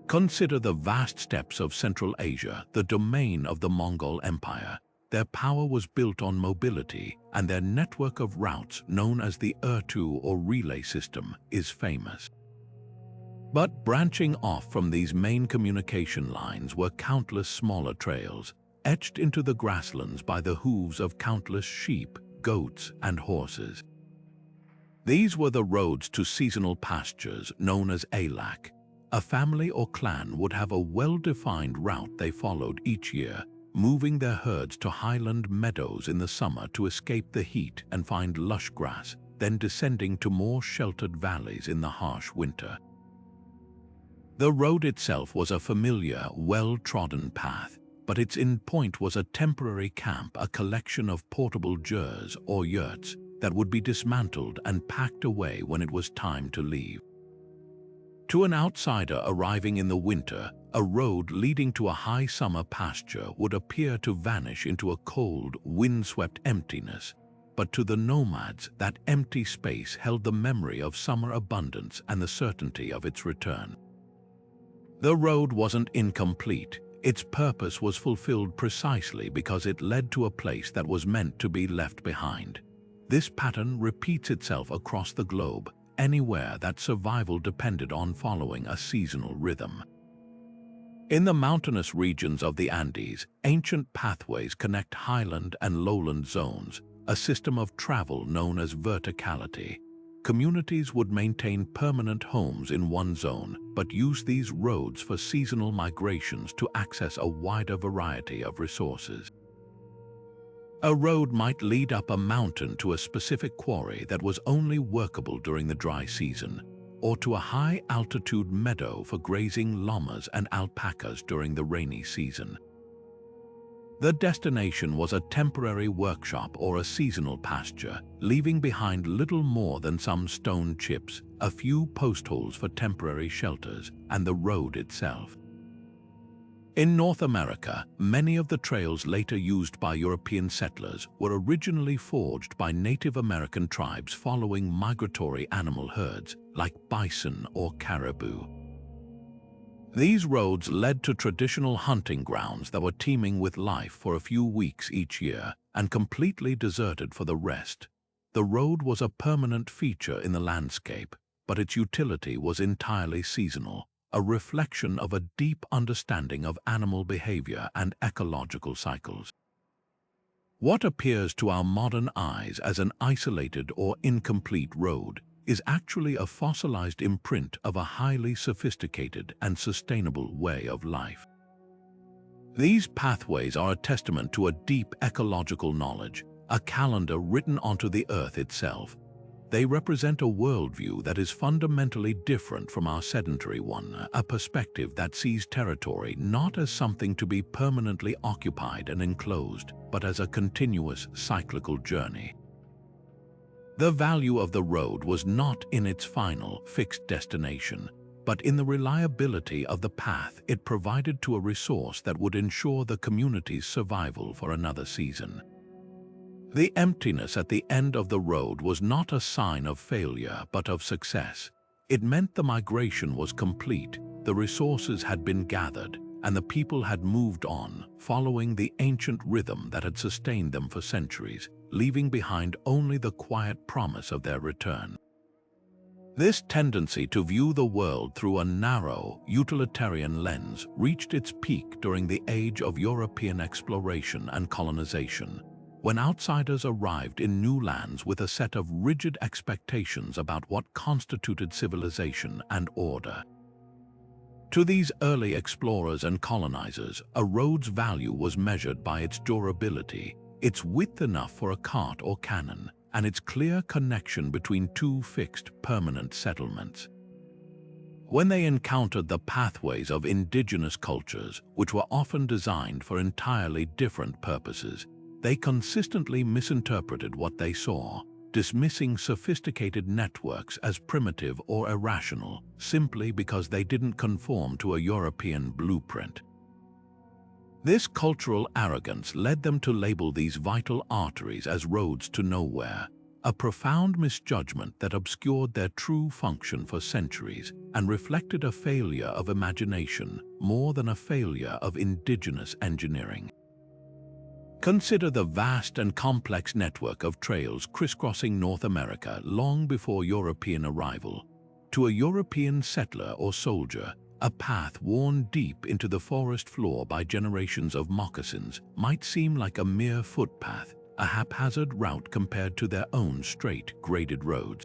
Consider the vast steppes of Central Asia, the domain of the Mongol Empire. Their power was built on mobility, and their network of routes, known as the Urtu or relay system, is famous. But branching off from these main communication lines were countless smaller trails, etched into the grasslands by the hooves of countless sheep, goats, and horses. These were the roads to seasonal pastures, known as alak. A family or clan would have a well-defined route they followed each year, moving their herds to highland meadows in the summer to escape the heat and find lush grass, then descending to more sheltered valleys in the harsh winter. The road itself was a familiar, well-trodden path, but its endpoint was a temporary camp, a collection of portable jurs or yurts that would be dismantled and packed away when it was time to leave. To an outsider arriving in the winter, a road leading to a high summer pasture would appear to vanish into a cold, windswept emptiness. But to the nomads, that empty space held the memory of summer abundance and the certainty of its return. The road wasn't incomplete. Its purpose was fulfilled precisely because it led to a place that was meant to be left behind. This pattern repeats itself across the globe, anywhere that survival depended on following a seasonal rhythm. In the mountainous regions of the Andes, ancient pathways connect highland and lowland zones, a system of travel known as verticality. Communities would maintain permanent homes in one zone, but use these roads for seasonal migrations to access a wider variety of resources. A road might lead up a mountain to a specific quarry that was only workable during the dry season, or to a high-altitude meadow for grazing llamas and alpacas during the rainy season. The destination was a temporary workshop or a seasonal pasture, leaving behind little more than some stone chips, a few post holes for temporary shelters, and the road itself. In North America, many of the trails later used by European settlers were originally forged by Native American tribes following migratory animal herds like bison or caribou. These roads led to traditional hunting grounds that were teeming with life for a few weeks each year and completely deserted for the rest. The road was a permanent feature in the landscape, but its utility was entirely seasonal, a reflection of a deep understanding of animal behavior and ecological cycles. What appears to our modern eyes as an isolated or incomplete road is actually a fossilized imprint of a highly sophisticated and sustainable way of life. These pathways are a testament to a deep ecological knowledge, a calendar written onto the earth itself. They represent a worldview that is fundamentally different from our sedentary one, a perspective that sees territory not as something to be permanently occupied and enclosed, but as a continuous cyclical journey. The value of the road was not in its final, fixed destination, but in the reliability of the path it provided to a resource that would ensure the community's survival for another season. The emptiness at the end of the road was not a sign of failure but of success. It meant the migration was complete, the resources had been gathered, and the people had moved on, following the ancient rhythm that had sustained them for centuries, leaving behind only the quiet promise of their return. This tendency to view the world through a narrow, utilitarian lens reached its peak during the age of European exploration and colonization, when outsiders arrived in new lands with a set of rigid expectations about what constituted civilization and order. To these early explorers and colonizers, a road's value was measured by its durability, its width enough for a cart or cannon, and its clear connection between two fixed, permanent settlements. When they encountered the pathways of indigenous cultures, which were often designed for entirely different purposes, they consistently misinterpreted what they saw, dismissing sophisticated networks as primitive or irrational simply because they didn't conform to a European blueprint. This cultural arrogance led them to label these vital arteries as roads to nowhere, a profound misjudgment that obscured their true function for centuries and reflected a failure of imagination more than a failure of indigenous engineering. Consider the vast and complex network of trails crisscrossing North America long before European arrival. To a European settler or soldier, a path worn deep into the forest floor by generations of moccasins might seem like a mere footpath, a haphazard route compared to their own straight, graded roads.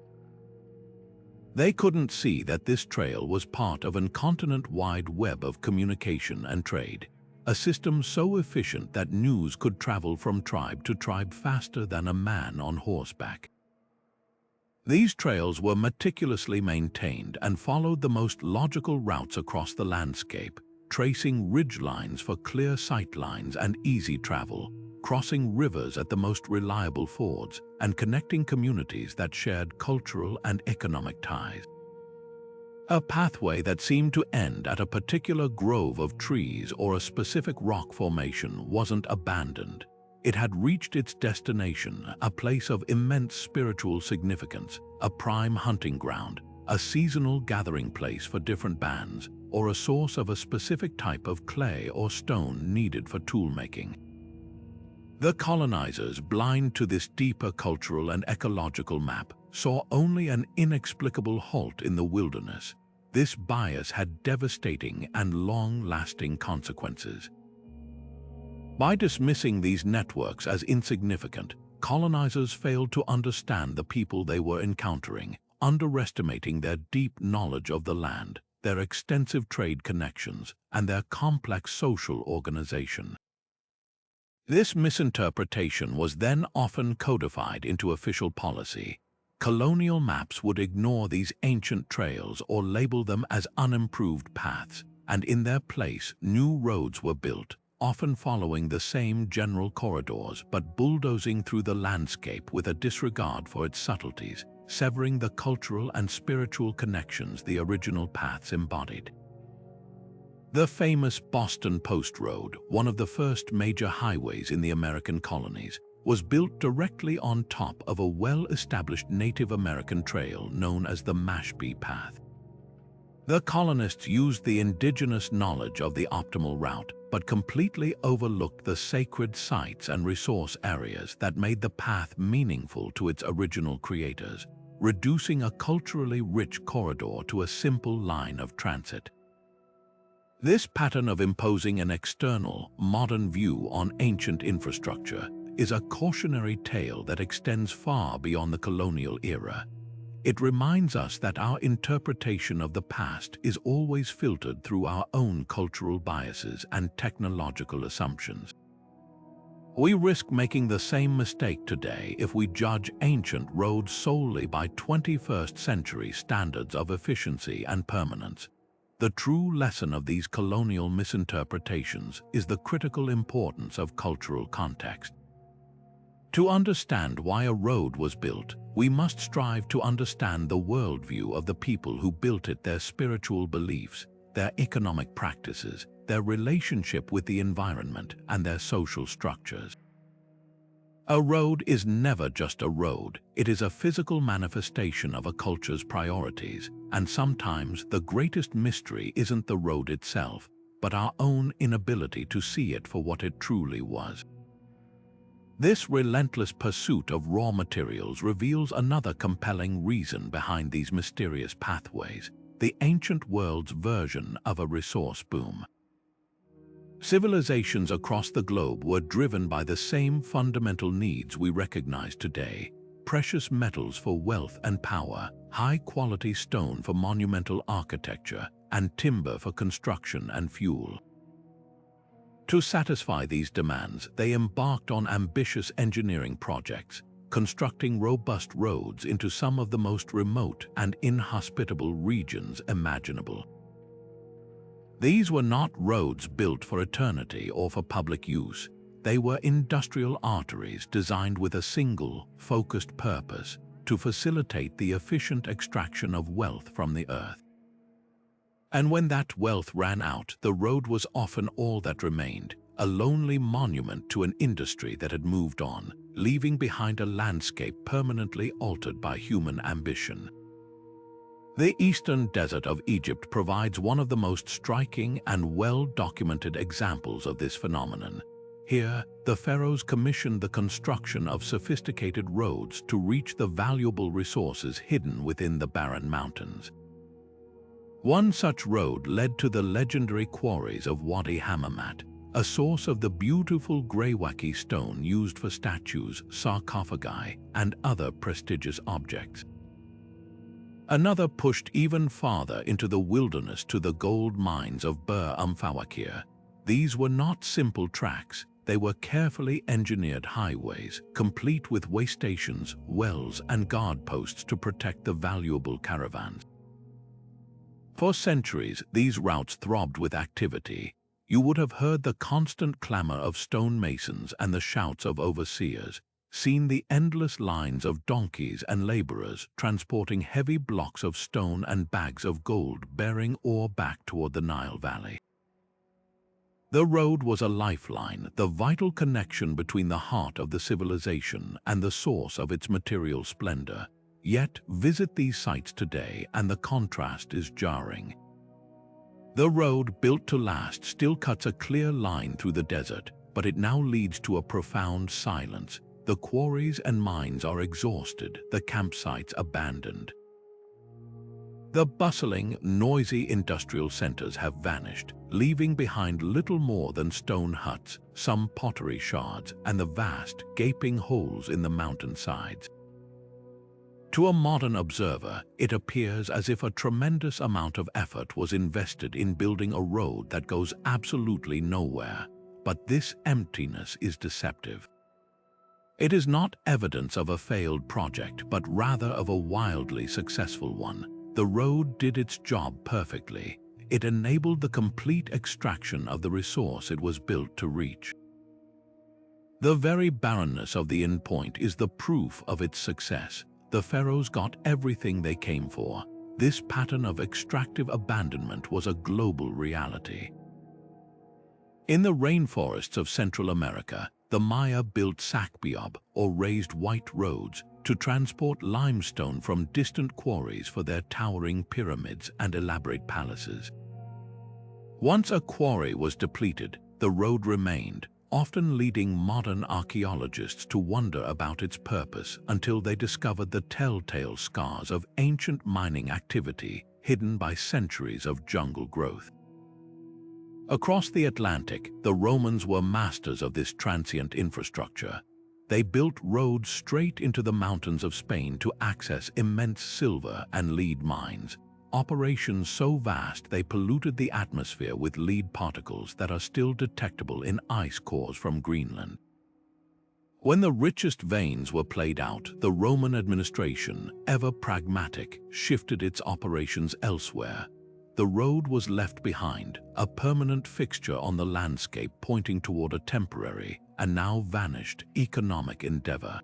They couldn't see that this trail was part of an continent-wide web of communication and trade, a system so efficient that news could travel from tribe to tribe faster than a man on horseback. These trails were meticulously maintained and followed the most logical routes across the landscape, tracing ridgelines for clear sight lines and easy travel, crossing rivers at the most reliable fords, and connecting communities that shared cultural and economic ties. A pathway that seemed to end at a particular grove of trees or a specific rock formation wasn't abandoned. It had reached its destination, a place of immense spiritual significance, a prime hunting ground, a seasonal gathering place for different bands, or a source of a specific type of clay or stone needed for tool-making. The colonizers, blind to this deeper cultural and ecological map, saw only an inexplicable halt in the wilderness. This bias had devastating and long-lasting consequences. By dismissing these networks as insignificant, colonizers failed to understand the people they were encountering, underestimating their deep knowledge of the land, their extensive trade connections, and their complex social organization. This misinterpretation was then often codified into official policy. Colonial maps would ignore these ancient trails or label them as unimproved paths, and in their place, new roads were built, often following the same general corridors but bulldozing through the landscape with a disregard for its subtleties, severing the cultural and spiritual connections the original paths embodied. The famous Boston Post Road, one of the first major highways in the American colonies, was built directly on top of a well-established Native American trail known as the Mashpee Path. The colonists used the indigenous knowledge of the optimal route, but completely overlooked the sacred sites and resource areas that made the path meaningful to its original creators, reducing a culturally rich corridor to a simple line of transit. This pattern of imposing an external, modern view on ancient infrastructure is a cautionary tale that extends far beyond the colonial era. It reminds us that our interpretation of the past is always filtered through our own cultural biases and technological assumptions. We risk making the same mistake today if we judge ancient roads solely by 21st century standards of efficiency and permanence. The true lesson of these colonial misinterpretations is the critical importance of cultural context. To understand why a road was built, we must strive to understand the worldview of the people who built it, their spiritual beliefs, their economic practices, their relationship with the environment, and their social structures. A road is never just a road. It is a physical manifestation of a culture's priorities, and sometimes the greatest mystery isn't the road itself, but our own inability to see it for what it truly was. This relentless pursuit of raw materials reveals another compelling reason behind these mysterious pathways, the ancient world's version of a resource boom. Civilizations across the globe were driven by the same fundamental needs we recognize today: precious metals for wealth and power, high-quality stone for monumental architecture, and timber for construction and fuel. To satisfy these demands, they embarked on ambitious engineering projects, constructing robust roads into some of the most remote and inhospitable regions imaginable. These were not roads built for eternity or for public use. They were industrial arteries designed with a single, focused purpose: to facilitate the efficient extraction of wealth from the earth. And when that wealth ran out, the road was often all that remained, a lonely monument to an industry that had moved on, leaving behind a landscape permanently altered by human ambition. The eastern desert of Egypt provides one of the most striking and well-documented examples of this phenomenon. Here, the pharaohs commissioned the construction of sophisticated roads to reach the valuable resources hidden within the barren mountains. One such road led to the legendary quarries of Wadi Hammamat, a source of the beautiful greywacke stone used for statues, sarcophagi, and other prestigious objects. Another pushed even farther into the wilderness to the gold mines of Bir Fawakir. These were not simple tracks. They were carefully engineered highways, complete with way stations, wells, and guard posts to protect the valuable caravans. For centuries, these routes throbbed with activity. You would have heard the constant clamor of stonemasons and the shouts of overseers, seen the endless lines of donkeys and laborers transporting heavy blocks of stone and bags of gold bearing ore back toward the Nile Valley. The road was a lifeline, the vital connection between the heart of the civilization and the source of its material splendor. Yet, visit these sites today and the contrast is jarring. The road, built to last, still cuts a clear line through the desert, but it now leads to a profound silence. The quarries and mines are exhausted, the campsites abandoned. The bustling, noisy industrial centers have vanished, leaving behind little more than stone huts, some pottery shards, and the vast, gaping holes in the mountain sides. To a modern observer, it appears as if a tremendous amount of effort was invested in building a road that goes absolutely nowhere. But this emptiness is deceptive. It is not evidence of a failed project, but rather of a wildly successful one. The road did its job perfectly. It enabled the complete extraction of the resource it was built to reach. The very barrenness of the endpoint is the proof of its success. The pharaohs got everything they came for. This pattern of extractive abandonment was a global reality. In the rainforests of Central America, the Maya built sakbiob, or raised white roads, to transport limestone from distant quarries for their towering pyramids and elaborate palaces. Once a quarry was depleted, the road remained, often leading modern archaeologists to wonder about its purpose until they discovered the telltale scars of ancient mining activity hidden by centuries of jungle growth. Across the Atlantic, the Romans were masters of this transient infrastructure. They built roads straight into the mountains of Spain to access immense silver and lead mines, operations so vast they polluted the atmosphere with lead particles that are still detectable in ice cores from Greenland. When the richest veins were played out, the Roman administration, ever pragmatic, shifted its operations elsewhere. the road was left behind, a permanent fixture on the landscape pointing toward a temporary and now vanished economic endeavor.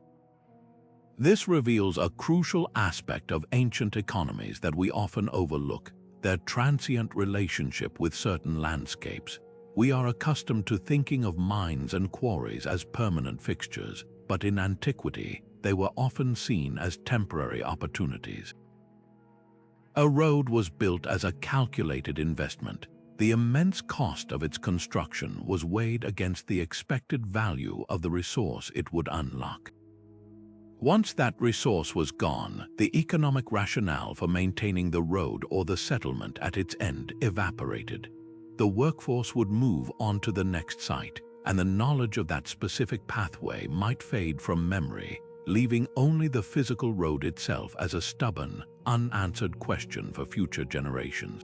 This reveals a crucial aspect of ancient economies that we often overlook: their transient relationship with certain landscapes. We are accustomed to thinking of mines and quarries as permanent fixtures, but in antiquity, they were often seen as temporary opportunities. A road was built as a calculated investment. The immense cost of its construction was weighed against the expected value of the resource it would unlock. Once that resource was gone, the economic rationale for maintaining the road or the settlement at its end evaporated. The workforce would move on to the next site, and the knowledge of that specific pathway might fade from memory, leaving only the physical road itself as a stubborn, unanswered question for future generations.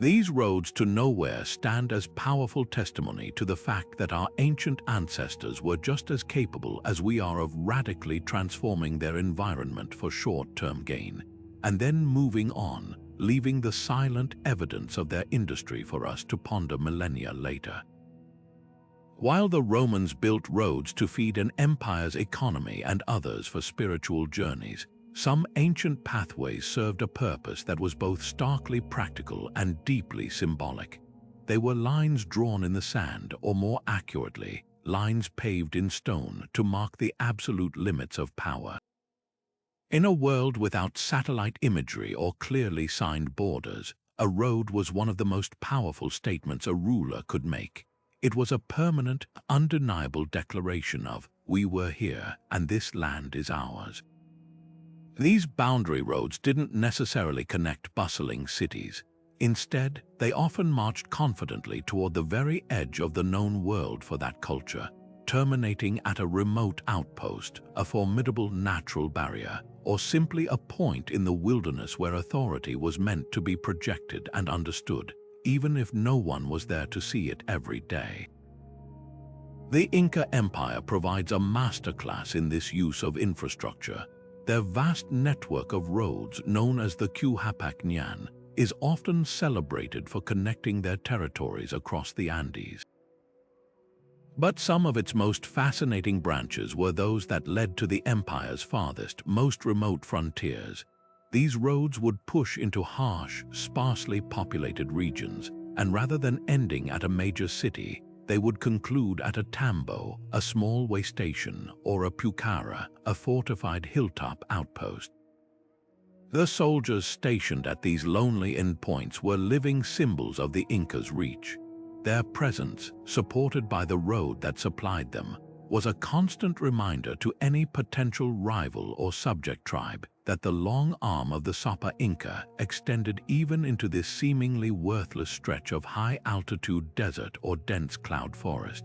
These roads to nowhere stand as powerful testimony to the fact that our ancient ancestors were just as capable as we are of radically transforming their environment for short-term gain, and then moving on, leaving the silent evidence of their industry for us to ponder millennia later. While the Romans built roads to feed an empire's economy and others for spiritual journeys, some ancient pathways served a purpose that was both starkly practical and deeply symbolic. They were lines drawn in the sand, or more accurately, lines paved in stone to mark the absolute limits of power. In a world without satellite imagery or clearly signed borders, a road was one of the most powerful statements a ruler could make. It was a permanent, undeniable declaration of, "We were here, and this land is ours." These boundary roads didn't necessarily connect bustling cities. Instead, they often marched confidently toward the very edge of the known world for that culture, terminating at a remote outpost, a formidable natural barrier, or simply a point in the wilderness where authority was meant to be projected and understood, even if no one was there to see it every day. The Inca Empire provides a masterclass in this use of infrastructure. Their vast network of roads, known as the Quhapacñan, is often celebrated for connecting their territories across the Andes. But some of its most fascinating branches were those that led to the empire's farthest, most remote frontiers. These roads would push into harsh, sparsely populated regions, and rather than ending at a major city, they would conclude at a tambo, a small way station, or a pucara, a fortified hilltop outpost. The soldiers stationed at these lonely endpoints were living symbols of the Incas' reach. Their presence, supported by the road that supplied them, was a constant reminder to any potential rival or subject tribe that the long arm of the Sapa Inca extended even into this seemingly worthless stretch of high-altitude desert or dense cloud forest.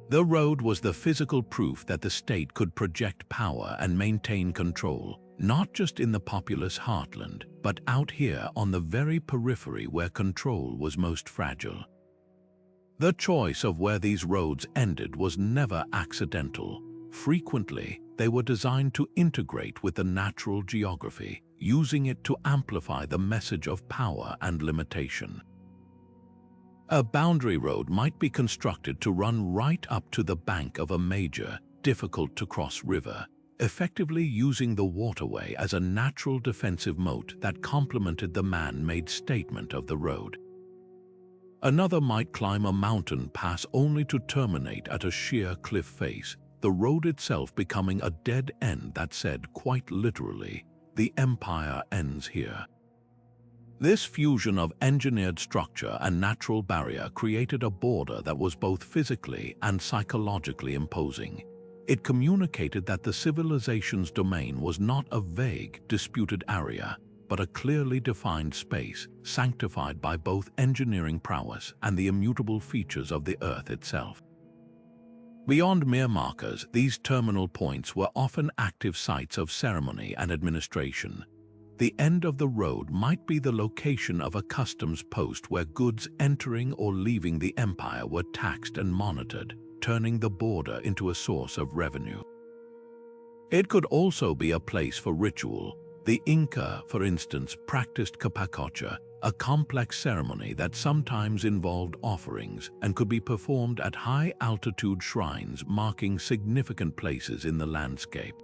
The road was the physical proof that the state could project power and maintain control, not just in the populous heartland, but out here on the very periphery where control was most fragile. The choice of where these roads ended was never accidental. Frequently, they were designed to integrate with the natural geography, using it to amplify the message of power and limitation. A boundary road might be constructed to run right up to the bank of a major, difficult-to-cross river, effectively using the waterway as a natural defensive moat that complemented the man-made statement of the road. Another might climb a mountain pass only to terminate at a sheer cliff face, the road itself becoming a dead end that said, quite literally, "The empire ends here." This fusion of engineered structure and natural barrier created a border that was both physically and psychologically imposing. It communicated that the civilization's domain was not a vague, disputed area, but a clearly defined space, sanctified by both engineering prowess and the immutable features of the Earth itself. Beyond mere markers, these terminal points were often active sites of ceremony and administration. The end of the road might be the location of a customs post where goods entering or leaving the empire were taxed and monitored, turning the border into a source of revenue. It could also be a place for ritual. The Inca, for instance, practiced capacocha, a complex ceremony that sometimes involved offerings and could be performed at high-altitude shrines marking significant places in the landscape.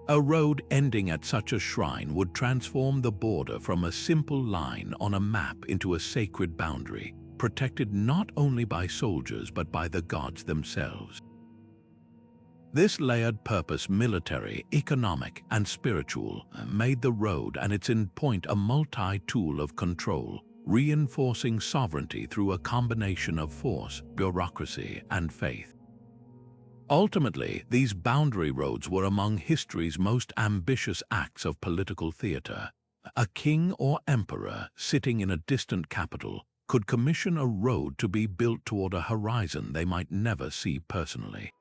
A road ending at such a shrine would transform the border from a simple line on a map into a sacred boundary, protected not only by soldiers but by the gods themselves. This layered purpose, military, economic, and spiritual, made the road and its endpoint a multi-tool of control, reinforcing sovereignty through a combination of force, bureaucracy, and faith. Ultimately, these boundary roads were among history's most ambitious acts of political theater. A king or emperor sitting in a distant capital could commission a road to be built toward a horizon they might never see personally.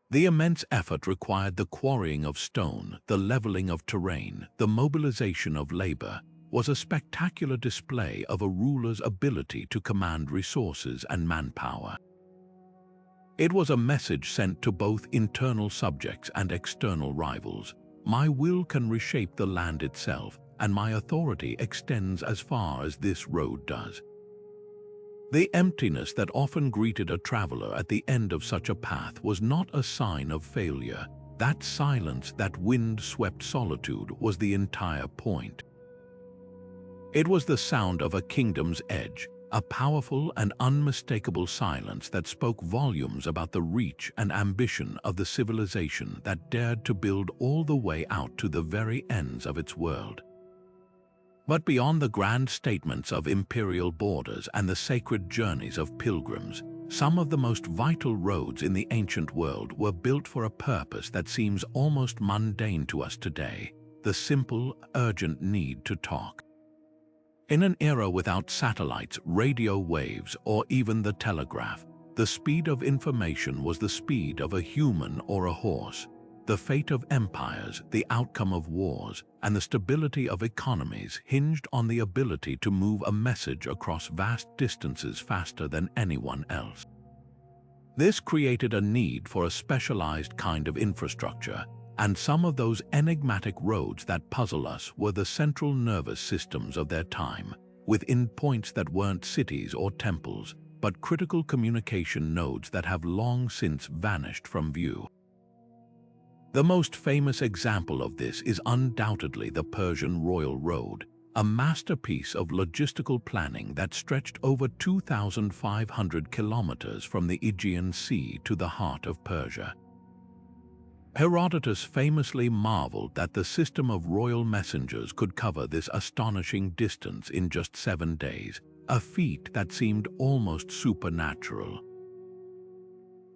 The immense effort required the quarrying of stone, the leveling of terrain, the mobilization of labor, was a spectacular display of a ruler's ability to command resources and manpower. It was a message sent to both internal subjects and external rivals. My will can reshape the land itself, and my authority extends as far as this road does. The emptiness that often greeted a traveler at the end of such a path was not a sign of failure. That silence, that wind-swept solitude, was the entire point. It was the sound of a kingdom's edge, a powerful and unmistakable silence that spoke volumes about the reach and ambition of the civilization that dared to build all the way out to the very ends of its world. But beyond the grand statements of imperial borders and the sacred journeys of pilgrims, some of the most vital roads in the ancient world were built for a purpose that seems almost mundane to us today: the simple, urgent need to talk. In an era without satellites, radio waves, or even the telegraph, the speed of information was the speed of a human or a horse. The fate of empires, the outcome of wars, and the stability of economies hinged on the ability to move a message across vast distances faster than anyone else. This created a need for a specialized kind of infrastructure, and some of those enigmatic roads that puzzle us were the central nervous systems of their time, with endpoints that weren't cities or temples, but critical communication nodes that have long since vanished from view. The most famous example of this is undoubtedly the Persian Royal Road, a masterpiece of logistical planning that stretched over 2,500 kilometers from the Aegean Sea to the heart of Persia. Herodotus famously marveled that the system of royal messengers could cover this astonishing distance in just 7 days, a feat that seemed almost supernatural.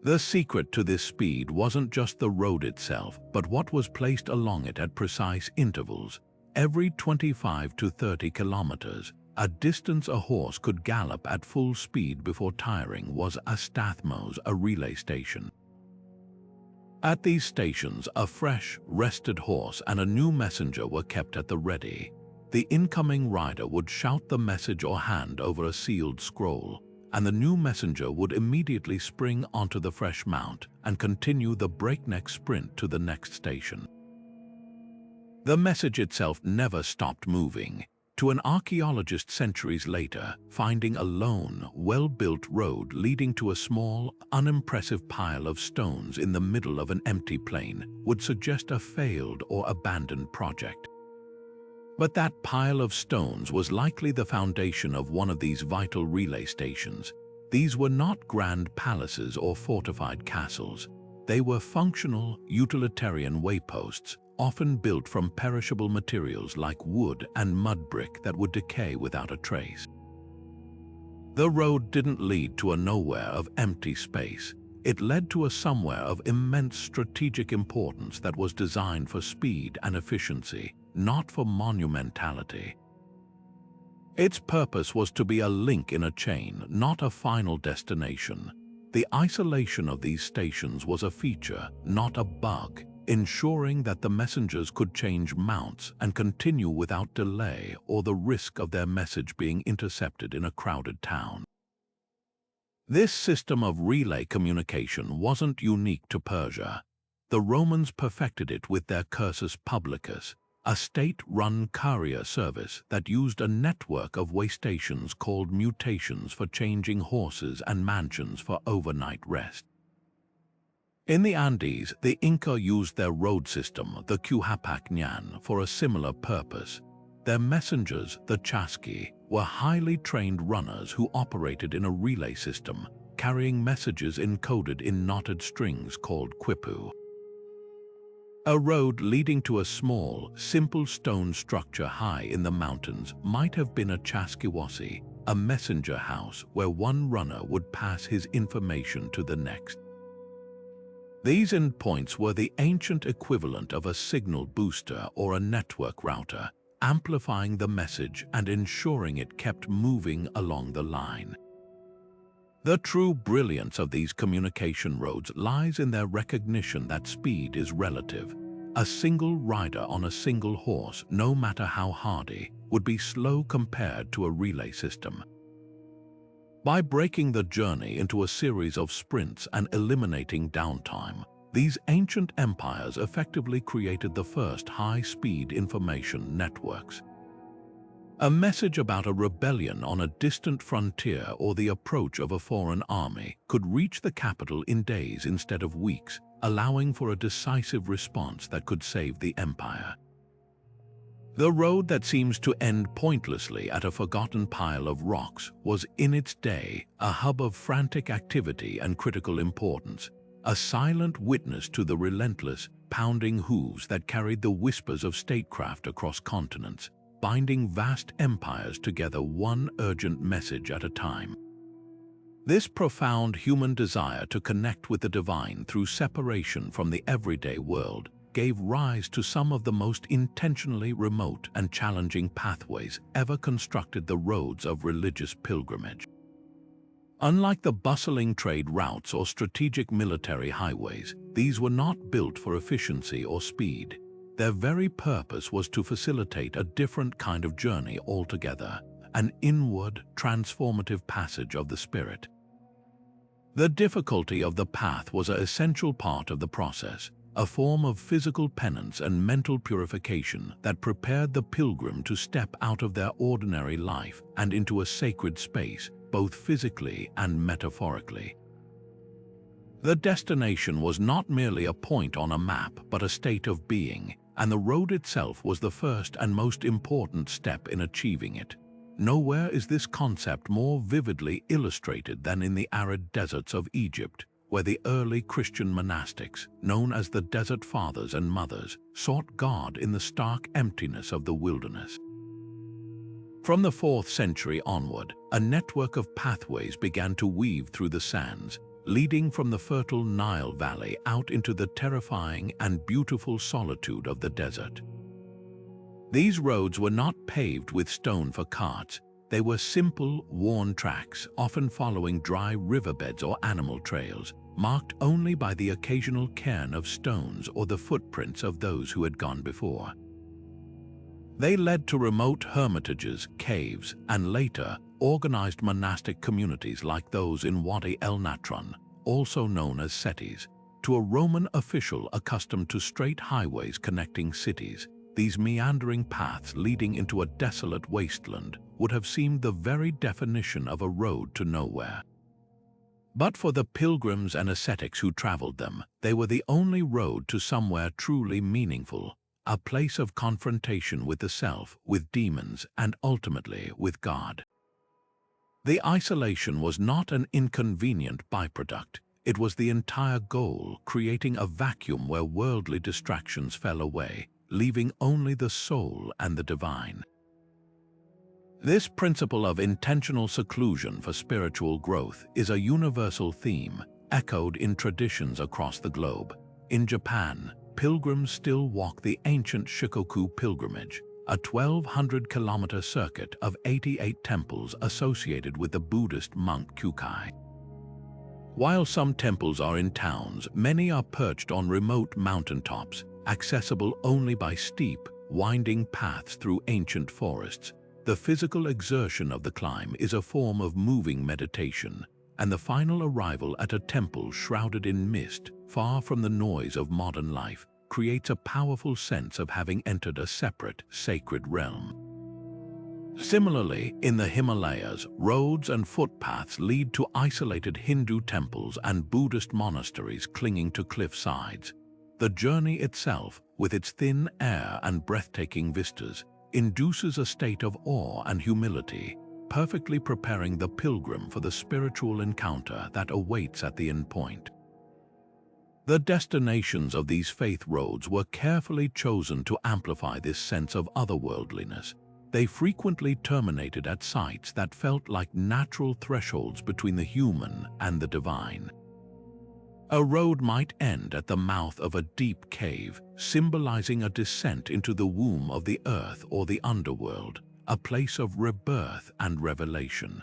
The secret to this speed wasn't just the road itself, but what was placed along it at precise intervals. Every 25 to 30 kilometers, a distance a horse could gallop at full speed before tiring, was a stathmos, a relay station. At these stations, a fresh, rested horse and a new messenger were kept at the ready. The incoming rider would shout the message or hand over a sealed scroll, and the new messenger would immediately spring onto the fresh mount and continue the breakneck sprint to the next station. The message itself never stopped moving. To an archaeologist centuries later, finding a lone, well-built road leading to a small, unimpressive pile of stones in the middle of an empty plain would suggest a failed or abandoned project. But that pile of stones was likely the foundation of one of these vital relay stations. These were not grand palaces or fortified castles. They were functional, utilitarian wayposts, often built from perishable materials like wood and mud brick that would decay without a trace. The road didn't lead to a nowhere of empty space. It led to a somewhere of immense strategic importance that was designed for speed and efficiency, not for monumentality. Its purpose was to be a link in a chain, not a final destination. The isolation of these stations was a feature, not a bug, ensuring that the messengers could change mounts and continue without delay or the risk of their message being intercepted in a crowded town. This system of relay communication wasn't unique to Persia. The Romans perfected it with their cursus publicus, a state-run courier service that used a network of way stations called mutations for changing horses and mansions for overnight rest. In the Andes, the Inca used their road system, the Cuhapacñan, for a similar purpose. Their messengers, the chasqui, were highly trained runners who operated in a relay system, carrying messages encoded in knotted strings called quipu. A road leading to a small, simple stone structure high in the mountains might have been a chasquiwasi, a messenger house where one runner would pass his information to the next. These endpoints were the ancient equivalent of a signal booster or a network router, amplifying the message and ensuring it kept moving along the line. The true brilliance of these communication roads lies in their recognition that speed is relative. A single rider on a single horse, no matter how hardy, would be slow compared to a relay system. By breaking the journey into a series of sprints and eliminating downtime, these ancient empires effectively created the first high-speed information networks. A message about a rebellion on a distant frontier or the approach of a foreign army could reach the capital in days instead of weeks, allowing for a decisive response that could save the empire. The road that seems to end pointlessly at a forgotten pile of rocks was, in its day, a hub of frantic activity and critical importance, a silent witness to the relentless, pounding hooves that carried the whispers of statecraft across continents, binding vast empires together one urgent message at a time. This profound human desire to connect with the divine through separation from the everyday world gave rise to some of the most intentionally remote and challenging pathways ever constructed, the roads of religious pilgrimage. Unlike the bustling trade routes or strategic military highways, these were not built for efficiency or speed. Their very purpose was to facilitate a different kind of journey altogether, an inward, transformative passage of the spirit. The difficulty of the path was an essential part of the process, a form of physical penance and mental purification that prepared the pilgrim to step out of their ordinary life and into a sacred space, both physically and metaphorically. The destination was not merely a point on a map, but a state of being, and the road itself was the first and most important step in achieving it. Nowhere is this concept more vividly illustrated than in the arid deserts of Egypt, where the early Christian monastics, known as the Desert Fathers and Mothers, sought God in the stark emptiness of the wilderness. From the 4th century onward, a network of pathways began to weave through the sands, leading from the fertile Nile Valley out into the terrifying and beautiful solitude of the desert. These roads were not paved with stone for carts. They were simple, worn tracks, often following dry riverbeds or animal trails, marked only by the occasional cairn of stones or the footprints of those who had gone before. They led to remote hermitages, caves, and later, organized monastic communities like those in Wadi el-Natron, also known as cities. To a Roman official accustomed to straight highways connecting cities, these meandering paths leading into a desolate wasteland would have seemed the very definition of a road to nowhere. But for the pilgrims and ascetics who traveled them, they were the only road to somewhere truly meaningful, a place of confrontation with the self, with demons, and ultimately with God. The isolation was not an inconvenient byproduct. It was the entire goal, creating a vacuum where worldly distractions fell away, leaving only the soul and the divine. This principle of intentional seclusion for spiritual growth is a universal theme, echoed in traditions across the globe. In Japan, pilgrims still walk the ancient Shikoku pilgrimage, a 1,200-kilometer circuit of 88 temples associated with the Buddhist monk Kukai. While some temples are in towns, many are perched on remote mountaintops, accessible only by steep, winding paths through ancient forests. The physical exertion of the climb is a form of moving meditation, and the final arrival at a temple shrouded in mist, far from the noise of modern life, creates a powerful sense of having entered a separate, sacred realm. Similarly, in the Himalayas, roads and footpaths lead to isolated Hindu temples and Buddhist monasteries clinging to cliff sides. The journey itself, with its thin air and breathtaking vistas, induces a state of awe and humility, perfectly preparing the pilgrim for the spiritual encounter that awaits at the endpoint. The destinations of these faith roads were carefully chosen to amplify this sense of otherworldliness. They frequently terminated at sites that felt like natural thresholds between the human and the divine. A road might end at the mouth of a deep cave, symbolizing a descent into the womb of the earth or the underworld, a place of rebirth and revelation.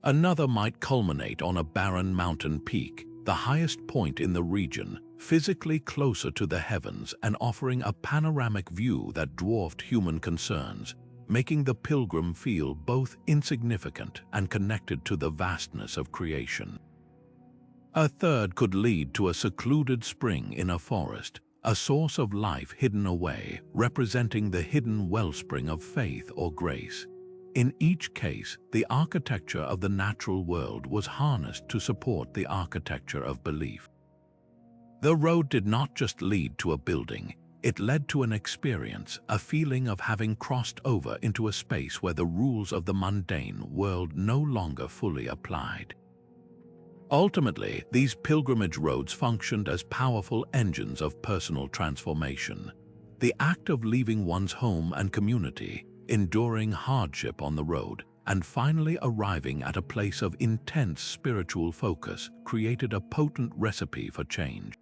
Another might culminate on a barren mountain peak, the highest point in the region, physically closer to the heavens and offering a panoramic view that dwarfed human concerns, making the pilgrim feel both insignificant and connected to the vastness of creation. A third could lead to a secluded spring in a forest, a source of life hidden away, representing the hidden wellspring of faith or grace. In each case, the architecture of the natural world was harnessed to support the architecture of belief. The road did not just lead to a building, it led to an experience, a feeling of having crossed over into a space where the rules of the mundane world no longer fully applied. Ultimately, these pilgrimage roads functioned as powerful engines of personal transformation. The act of leaving one's home and community, enduring hardship on the road, and finally arriving at a place of intense spiritual focus created a potent recipe for change.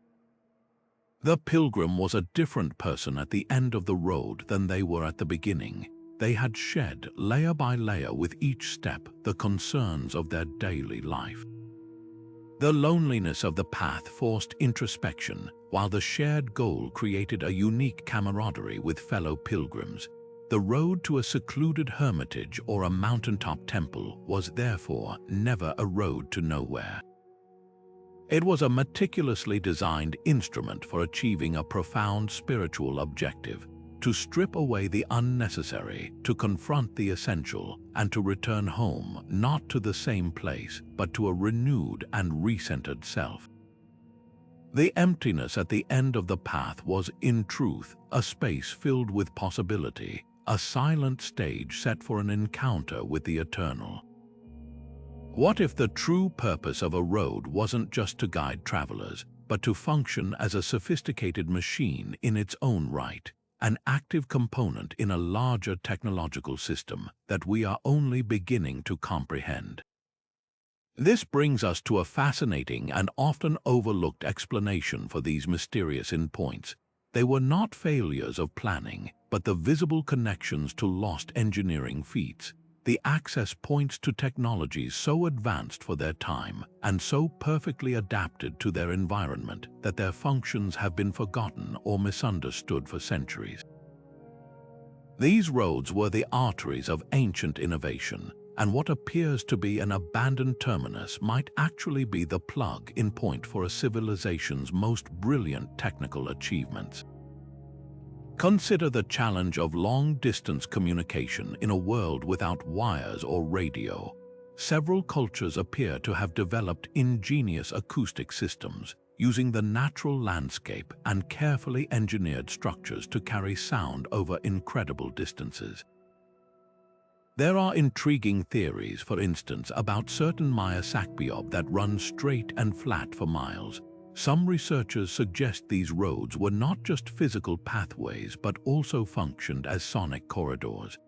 The pilgrim was a different person at the end of the road than they were at the beginning. They had shed, layer by layer with each step, the concerns of their daily life. The loneliness of the path forced introspection, while the shared goal created a unique camaraderie with fellow pilgrims. The road to a secluded hermitage or a mountaintop temple was therefore never a road to nowhere. It was a meticulously designed instrument for achieving a profound spiritual objective, to strip away the unnecessary, to confront the essential, and to return home not to the same place, but to a renewed and recentered self. The emptiness at the end of the path was, in truth, a space filled with possibility, a silent stage set for an encounter with the eternal. What if the true purpose of a road wasn't just to guide travelers, but to function as a sophisticated machine in its own right, an active component in a larger technological system that we are only beginning to comprehend? This brings us to a fascinating and often overlooked explanation for these mysterious endpoints. They were not failures of planning, but the visible connections to lost engineering feats, the access points to technologies so advanced for their time and so perfectly adapted to their environment that their functions have been forgotten or misunderstood for centuries. These roads were the arteries of ancient innovation, and what appears to be an abandoned terminus might actually be the plug-in point for a civilization's most brilliant technical achievements. Consider the challenge of long-distance communication in a world without wires or radio. Several cultures appear to have developed ingenious acoustic systems, using the natural landscape and carefully engineered structures to carry sound over incredible distances. There are intriguing theories, for instance, about certain Maya Sakbiob that run straight and flat for miles. Some researchers suggest these roads were not just physical pathways but also functioned as sonic corridors.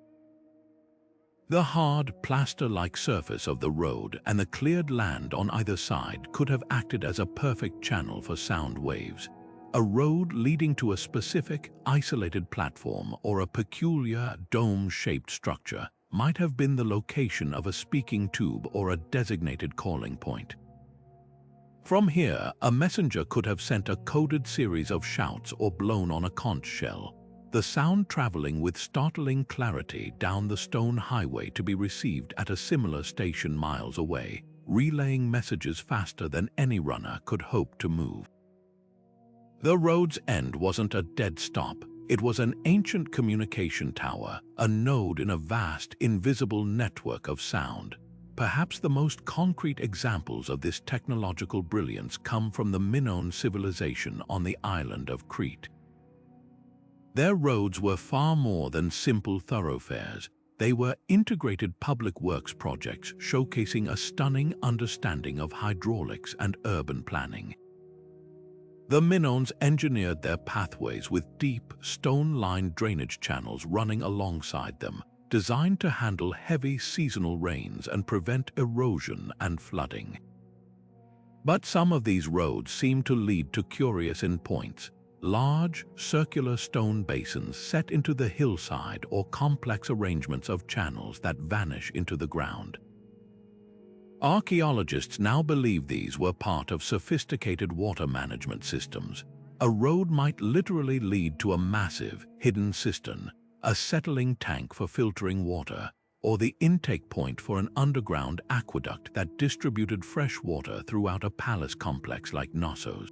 The hard, plaster-like surface of the road and the cleared land on either side could have acted as a perfect channel for sound waves. A road leading to a specific, isolated platform or a peculiar, dome-shaped structure might have been the location of a speaking tube or a designated calling point. From here, a messenger could have sent a coded series of shouts or blown on a conch shell, the sound traveling with startling clarity down the stone highway to be received at a similar station miles away, relaying messages faster than any runner could hope to move. The road's end wasn't a dead stop. It was an ancient communication tower, a node in a vast, invisible network of sound. Perhaps the most concrete examples of this technological brilliance come from the Minoan civilization on the island of Crete. Their roads were far more than simple thoroughfares. They were integrated public works projects showcasing a stunning understanding of hydraulics and urban planning. The Minoans engineered their pathways with deep, stone-lined drainage channels running alongside them, designed to handle heavy seasonal rains and prevent erosion and flooding. But some of these roads seem to lead to curious endpoints: large, circular stone basins set into the hillside or complex arrangements of channels that vanish into the ground. Archaeologists now believe these were part of sophisticated water management systems. A road might literally lead to a massive, hidden cistern, a settling tank for filtering water, or the intake point for an underground aqueduct that distributed fresh water throughout a palace complex like Knossos.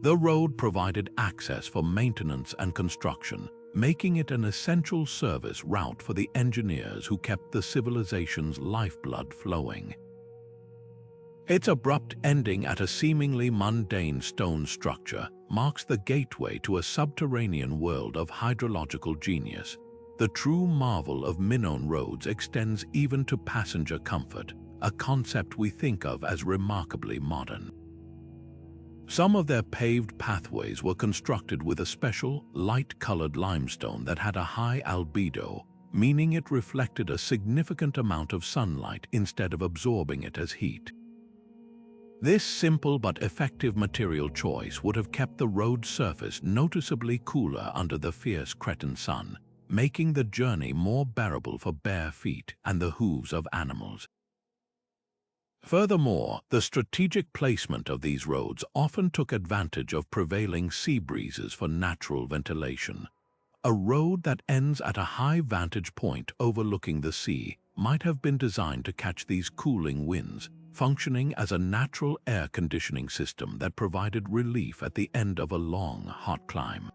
The road provided access for maintenance and construction, making it an essential service route for the engineers who kept the civilization's lifeblood flowing. Its abrupt ending at a seemingly mundane stone structure marks the gateway to a subterranean world of hydrological genius. The true marvel of Minoan roads extends even to passenger comfort, a concept we think of as remarkably modern. Some of their paved pathways were constructed with a special, light-colored limestone that had a high albedo, meaning it reflected a significant amount of sunlight instead of absorbing it as heat. This simple but effective material choice would have kept the road surface noticeably cooler under the fierce Cretan sun, making the journey more bearable for bare feet and the hooves of animals. Furthermore, the strategic placement of these roads often took advantage of prevailing sea breezes for natural ventilation. A road that ends at a high vantage point overlooking the sea might have been designed to catch these cooling winds, functioning as a natural air conditioning system that provided relief at the end of a long, hot climb.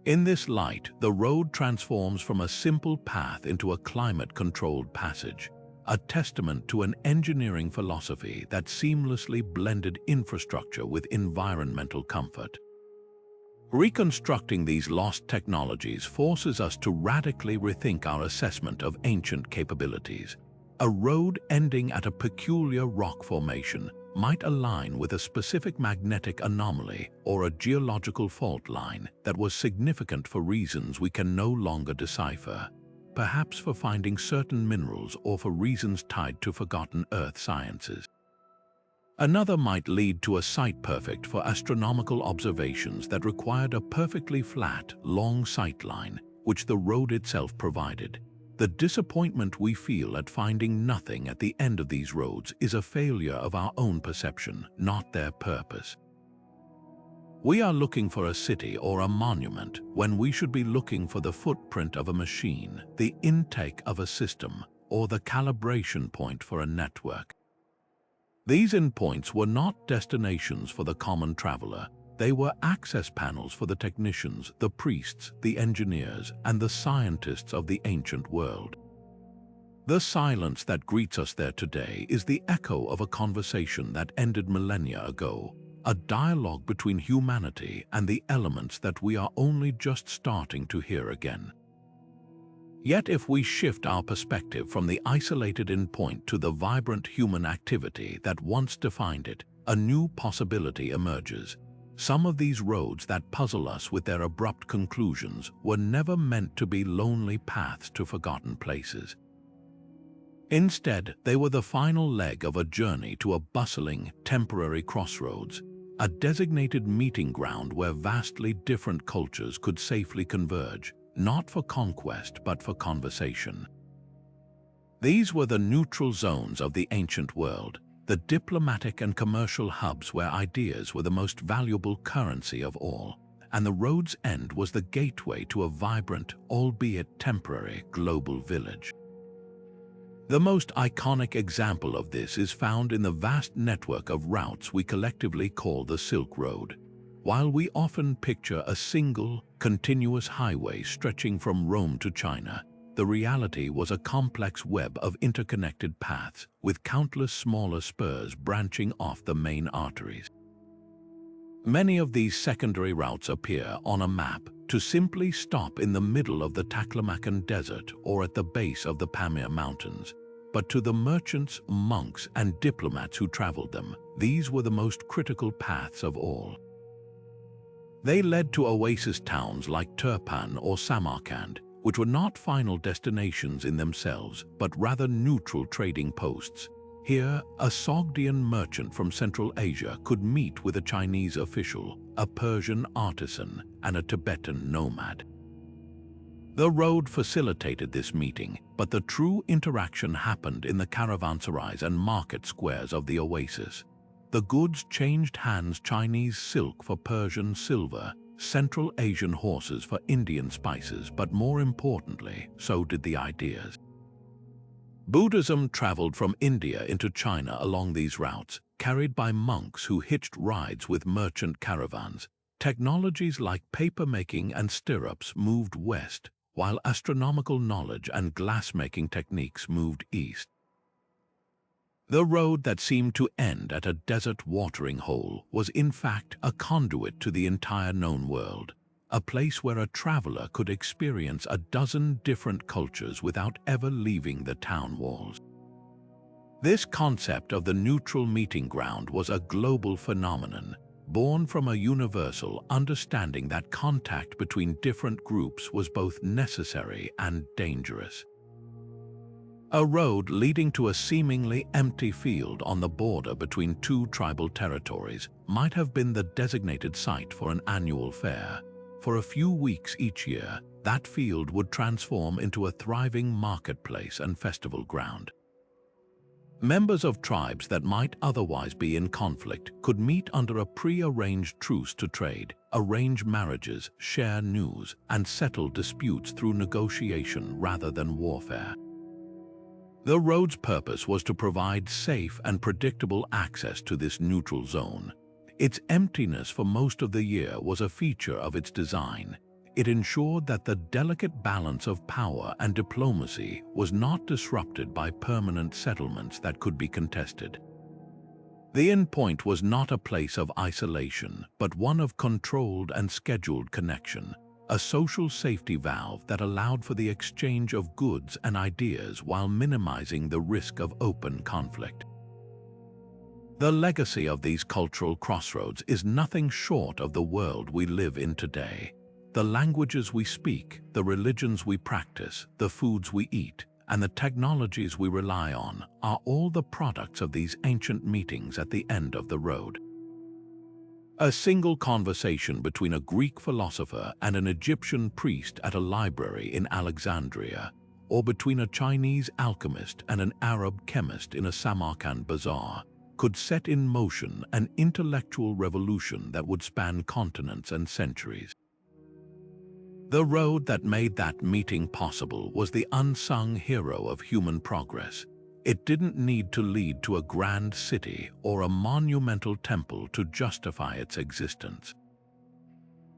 In this light, the road transforms from a simple path into a climate-controlled passage, a testament to an engineering philosophy that seamlessly blended infrastructure with environmental comfort. Reconstructing these lost technologies forces us to radically rethink our assessment of ancient capabilities. A road ending at a peculiar rock formation might align with a specific magnetic anomaly or a geological fault line that was significant for reasons we can no longer decipher. Perhaps for finding certain minerals or for reasons tied to forgotten Earth sciences. Another might lead to a site perfect for astronomical observations that required a perfectly flat, long sightline, which the road itself provided. The disappointment we feel at finding nothing at the end of these roads is a failure of our own perception, not their purpose. We are looking for a city or a monument when we should be looking for the footprint of a machine, the intake of a system, or the calibration point for a network. These endpoints were not destinations for the common traveler. They were access panels for the technicians, the priests, the engineers, and the scientists of the ancient world. The silence that greets us there today is the echo of a conversation that ended millennia ago. A dialogue between humanity and the elements that we are only just starting to hear again. Yet if we shift our perspective from the isolated endpoint to the vibrant human activity that once defined it, a new possibility emerges. Some of these roads that puzzle us with their abrupt conclusions were never meant to be lonely paths to forgotten places. Instead, they were the final leg of a journey to a bustling, temporary crossroads, a designated meeting ground where vastly different cultures could safely converge, not for conquest but for conversation. These were the neutral zones of the ancient world, the diplomatic and commercial hubs where ideas were the most valuable currency of all, and the road's end was the gateway to a vibrant, albeit temporary, global village. The most iconic example of this is found in the vast network of routes we collectively call the Silk Road. While we often picture a single, continuous highway stretching from Rome to China, the reality was a complex web of interconnected paths with countless smaller spurs branching off the main arteries. Many of these secondary routes appear on a map to simply stop in the middle of the Taklamakan Desert or at the base of the Pamir Mountains. But to the merchants, monks, and diplomats who traveled them, these were the most critical paths of all. They led to oasis towns like Turpan or Samarkand, which were not final destinations in themselves, but rather neutral trading posts. Here, a Sogdian merchant from Central Asia could meet with a Chinese official, a Persian artisan, and a Tibetan nomad. The road facilitated this meeting, but the true interaction happened in the caravanserais and market squares of the oasis. The goods changed hands: Chinese silk for Persian silver, Central Asian horses for Indian spices, but more importantly, so did the ideas. Buddhism traveled from India into China along these routes, carried by monks who hitched rides with merchant caravans. Technologies like paper-making and stirrups moved west, while astronomical knowledge and glass-making techniques moved east. The road that seemed to end at a desert watering hole was in fact a conduit to the entire known world, a place where a traveler could experience a dozen different cultures without ever leaving the town walls. This concept of the neutral meeting ground was a global phenomenon, born from a universal understanding that contact between different groups was both necessary and dangerous. A road leading to a seemingly empty field on the border between two tribal territories might have been the designated site for an annual fair. For a few weeks each year, that field would transform into a thriving marketplace and festival ground. Members of tribes that might otherwise be in conflict could meet under a pre-arranged truce to trade, arrange marriages, share news, and settle disputes through negotiation rather than warfare. The road's purpose was to provide safe and predictable access to this neutral zone. Its emptiness for most of the year was a feature of its design. It ensured that the delicate balance of power and diplomacy was not disrupted by permanent settlements that could be contested. The endpoint was not a place of isolation, but one of controlled and scheduled connection, a social safety valve that allowed for the exchange of goods and ideas while minimizing the risk of open conflict. The legacy of these cultural crossroads is nothing short of the world we live in today. The languages we speak, the religions we practice, the foods we eat, and the technologies we rely on are all the products of these ancient meetings at the end of the road. A single conversation between a Greek philosopher and an Egyptian priest at a library in Alexandria, or between a Chinese alchemist and an Arab chemist in a Samarkand bazaar, could set in motion an intellectual revolution that would span continents and centuries. The road that made that meeting possible was the unsung hero of human progress. It didn't need to lead to a grand city or a monumental temple to justify its existence.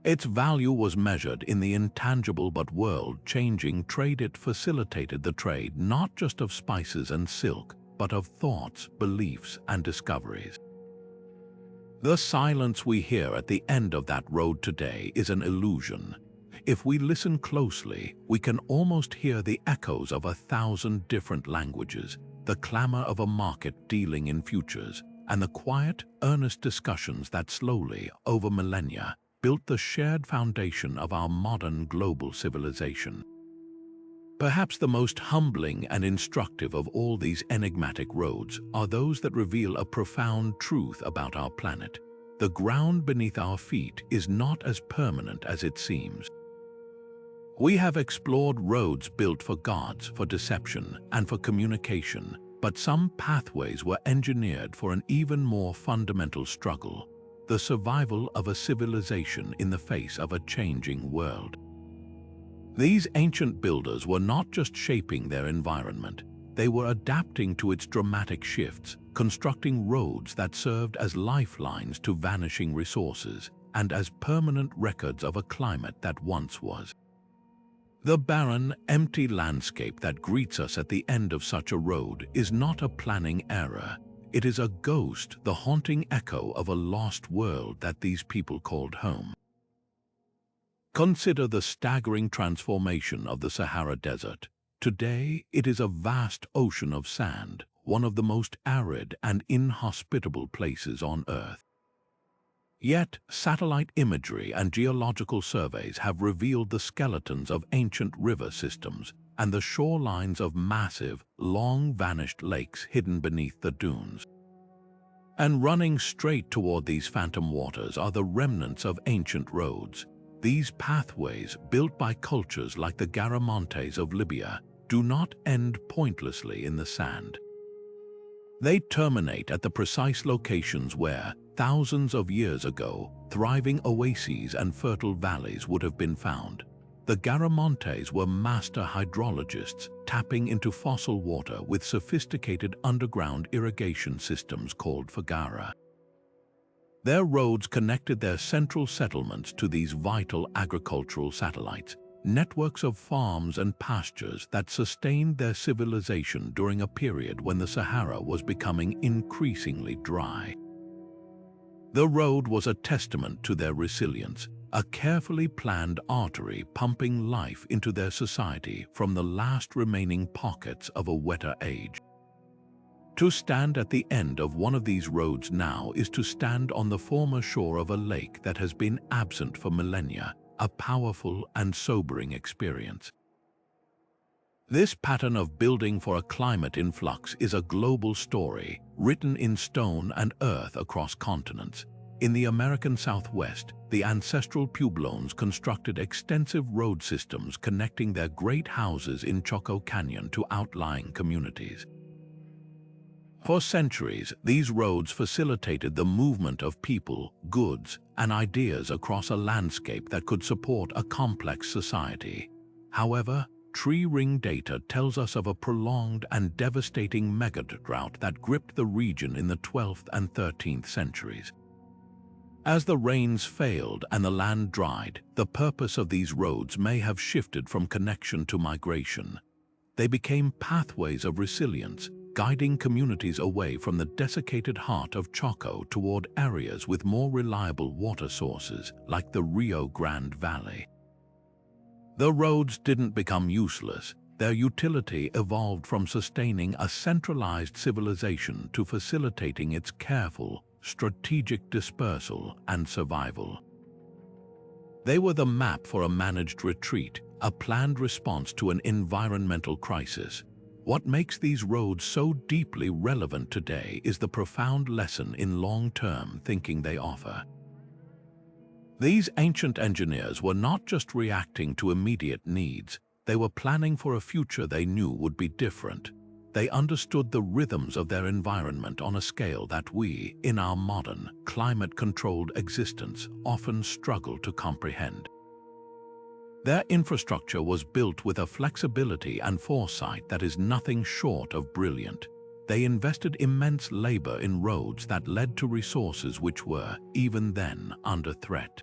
Its value was measured in the intangible but world-changing trade it facilitated, the trade not just of spices and silk, but of thoughts, beliefs, and discoveries. The silence we hear at the end of that road today is an illusion. If we listen closely, we can almost hear the echoes of 1,000 different languages, the clamor of a market dealing in futures, and the quiet, earnest discussions that slowly, over millennia, built the shared foundation of our modern global civilization. Perhaps the most humbling and instructive of all these enigmatic roads are those that reveal a profound truth about our planet. The ground beneath our feet is not as permanent as it seems. We have explored roads built for gods, for deception, and for communication, but some pathways were engineered for an even more fundamental struggle: the survival of a civilization in the face of a changing world. These ancient builders were not just shaping their environment, They were adapting to its dramatic shifts, constructing roads that served as lifelines to vanishing resources and as permanent records of a climate that once was. The barren, empty landscape that greets us at the end of such a road is not a planning error. It is a ghost, the haunting echo of a lost world that these people called home. Consider the staggering transformation of the Sahara Desert. Today, it is a vast ocean of sand, one of the most arid and inhospitable places on Earth. Yet, satellite imagery and geological surveys have revealed the skeletons of ancient river systems and the shorelines of massive, long-vanished lakes hidden beneath the dunes. And running straight toward these phantom waters are the remnants of ancient roads. These pathways, built by cultures like the Garamantes of Libya, do not end pointlessly in the sand. They terminate at the precise locations where, thousands of years ago, thriving oases and fertile valleys would have been found. The Garamantes were master hydrologists, tapping into fossil water with sophisticated underground irrigation systems called fagara. Their roads connected their central settlements to these vital agricultural satellites, networks of farms and pastures that sustained their civilization during a period when the Sahara was becoming increasingly dry. The road was a testament to their resilience, a carefully planned artery pumping life into their society from the last remaining pockets of a wetter age. To stand at the end of one of these roads now is to stand on the former shore of a lake that has been absent for millennia, a powerful and sobering experience. This pattern of building for a climate in flux is a global story, written in stone and earth across continents. In the American Southwest, the ancestral Pueblones constructed extensive road systems connecting their great houses in Choco Canyon to outlying communities. For centuries, these roads facilitated the movement of people, goods, and ideas across a landscape that could support a complex society. However, tree ring data tells us of a prolonged and devastating megadrought that gripped the region in the 12th and 13th centuries. As the rains failed and the land dried, the purpose of these roads may have shifted from connection to migration. They became pathways of resilience, guiding communities away from the desiccated heart of Choco toward areas with more reliable water sources, like the Rio Grande Valley. The roads didn't become useless. Their utility evolved from sustaining a centralized civilization to facilitating its careful, strategic dispersal and survival. They were the map for a managed retreat, a planned response to an environmental crisis. What makes these roads so deeply relevant today is the profound lesson in long-term thinking they offer. These ancient engineers were not just reacting to immediate needs, they were planning for a future they knew would be different. They understood the rhythms of their environment on a scale that we, in our modern, climate-controlled existence, often struggle to comprehend. Their infrastructure was built with a flexibility and foresight that is nothing short of brilliant. They invested immense labor in roads that led to resources which were, even then, under threat.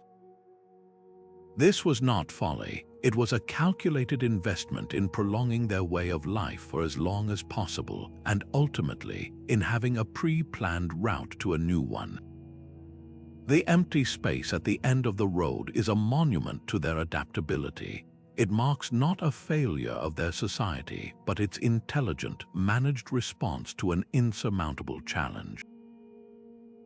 This was not folly. It was a calculated investment in prolonging their way of life for as long as possible and ultimately in having a pre-planned route to a new one. The empty space at the end of the road is a monument to their adaptability. It marks not a failure of their society, but its intelligent, managed response to an insurmountable challenge.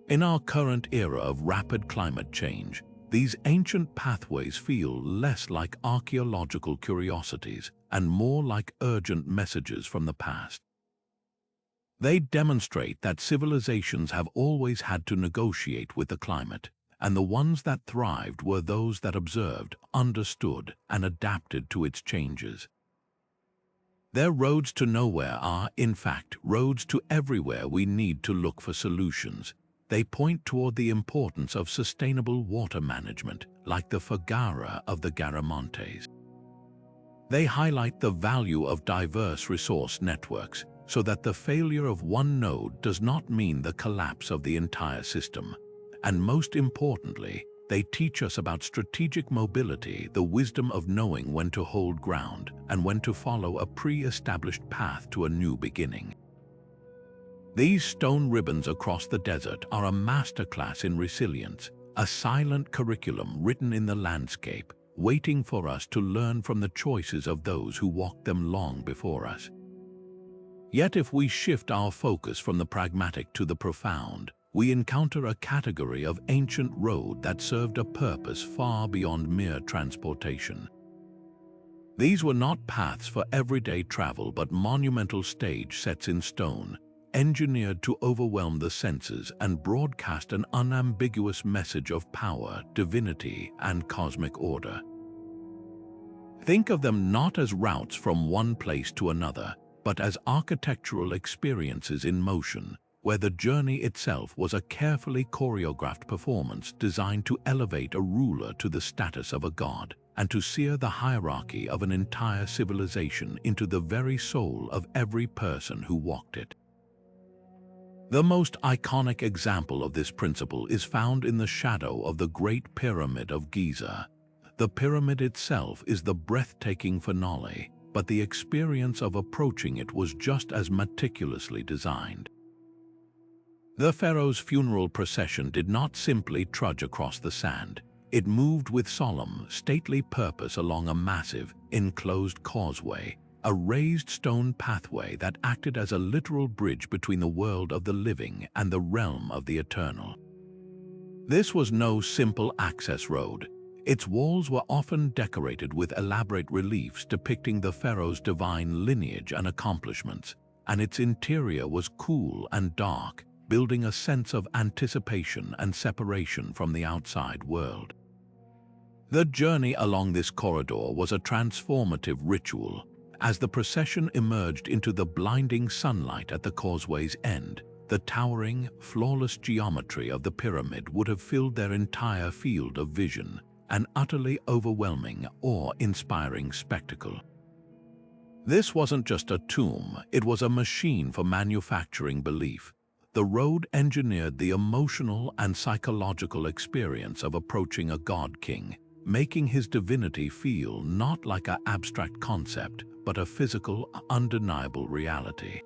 In our current era of rapid climate change, these ancient pathways feel less like archaeological curiosities and more like urgent messages from the past. They demonstrate that civilizations have always had to negotiate with the climate, and the ones that thrived were those that observed, understood, and adapted to its changes. Their roads to nowhere are, in fact, roads to everywhere we need to look for solutions. They point toward the importance of sustainable water management, like the fagara of the Garamantes. They highlight the value of diverse resource networks, so that the failure of one node does not mean the collapse of the entire system. And most importantly, they teach us about strategic mobility, the wisdom of knowing when to hold ground and when to follow a pre-established path to a new beginning. These stone ribbons across the desert are a masterclass in resilience, a silent curriculum written in the landscape, waiting for us to learn from the choices of those who walked them long before us. Yet if we shift our focus from the pragmatic to the profound, we encounter a category of ancient road that served a purpose far beyond mere transportation. These were not paths for everyday travel but monumental stage sets in stone, engineered to overwhelm the senses and broadcast an unambiguous message of power, divinity, and cosmic order. Think of them not as routes from one place to another, but as architectural experiences in motion, where the journey itself was a carefully choreographed performance designed to elevate a ruler to the status of a god and to sear the hierarchy of an entire civilization into the very soul of every person who walked it. The most iconic example of this principle is found in the shadow of the Great Pyramid of Giza. The pyramid itself is the breathtaking finale, but the experience of approaching it was just as meticulously designed. The pharaoh's funeral procession did not simply trudge across the sand. It moved with solemn, stately purpose along a massive, enclosed causeway, a raised stone pathway that acted as a literal bridge between the world of the living and the realm of the eternal. This was no simple access road. Its walls were often decorated with elaborate reliefs depicting the pharaoh's divine lineage and accomplishments, and its interior was cool and dark, building a sense of anticipation and separation from the outside world. The journey along this corridor was a transformative ritual. As the procession emerged into the blinding sunlight at the causeway's end, the towering, flawless geometry of the pyramid would have filled their entire field of vision, an utterly overwhelming, awe-inspiring spectacle. This wasn't just a tomb, it was a machine for manufacturing belief. The road engineered the emotional and psychological experience of approaching a god-king, making his divinity feel not like an abstract concept, but a physical, undeniable reality.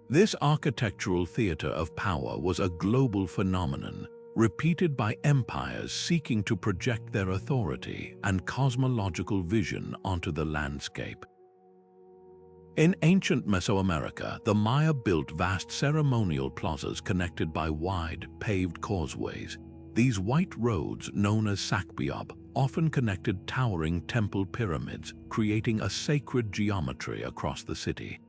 This architectural theater of power was a global phenomenon, repeated by empires seeking to project their authority and cosmological vision onto the landscape. In ancient Mesoamerica, the Maya built vast ceremonial plazas connected by wide, paved causeways. These white roads, known as sakbiob, often connected towering temple pyramids, creating a sacred geometry across the city.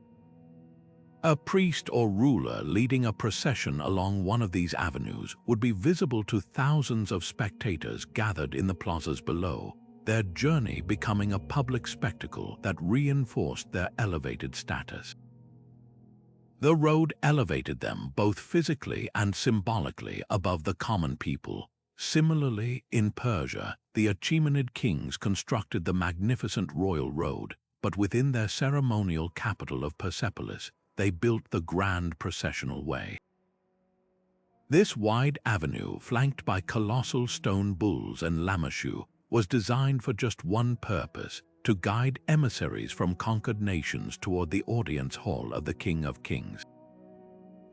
A priest or ruler leading a procession along one of these avenues would be visible to thousands of spectators gathered in the plazas below, their journey becoming a public spectacle that reinforced their elevated status. The road elevated them both physically and symbolically above the common people. Similarly, in Persia, the Achaemenid kings constructed the magnificent royal road, but within their ceremonial capital of Persepolis, they built the grand processional way. This wide avenue, flanked by colossal stone bulls and lamashu, was designed for just one purpose: to guide emissaries from conquered nations toward the audience hall of the King of Kings.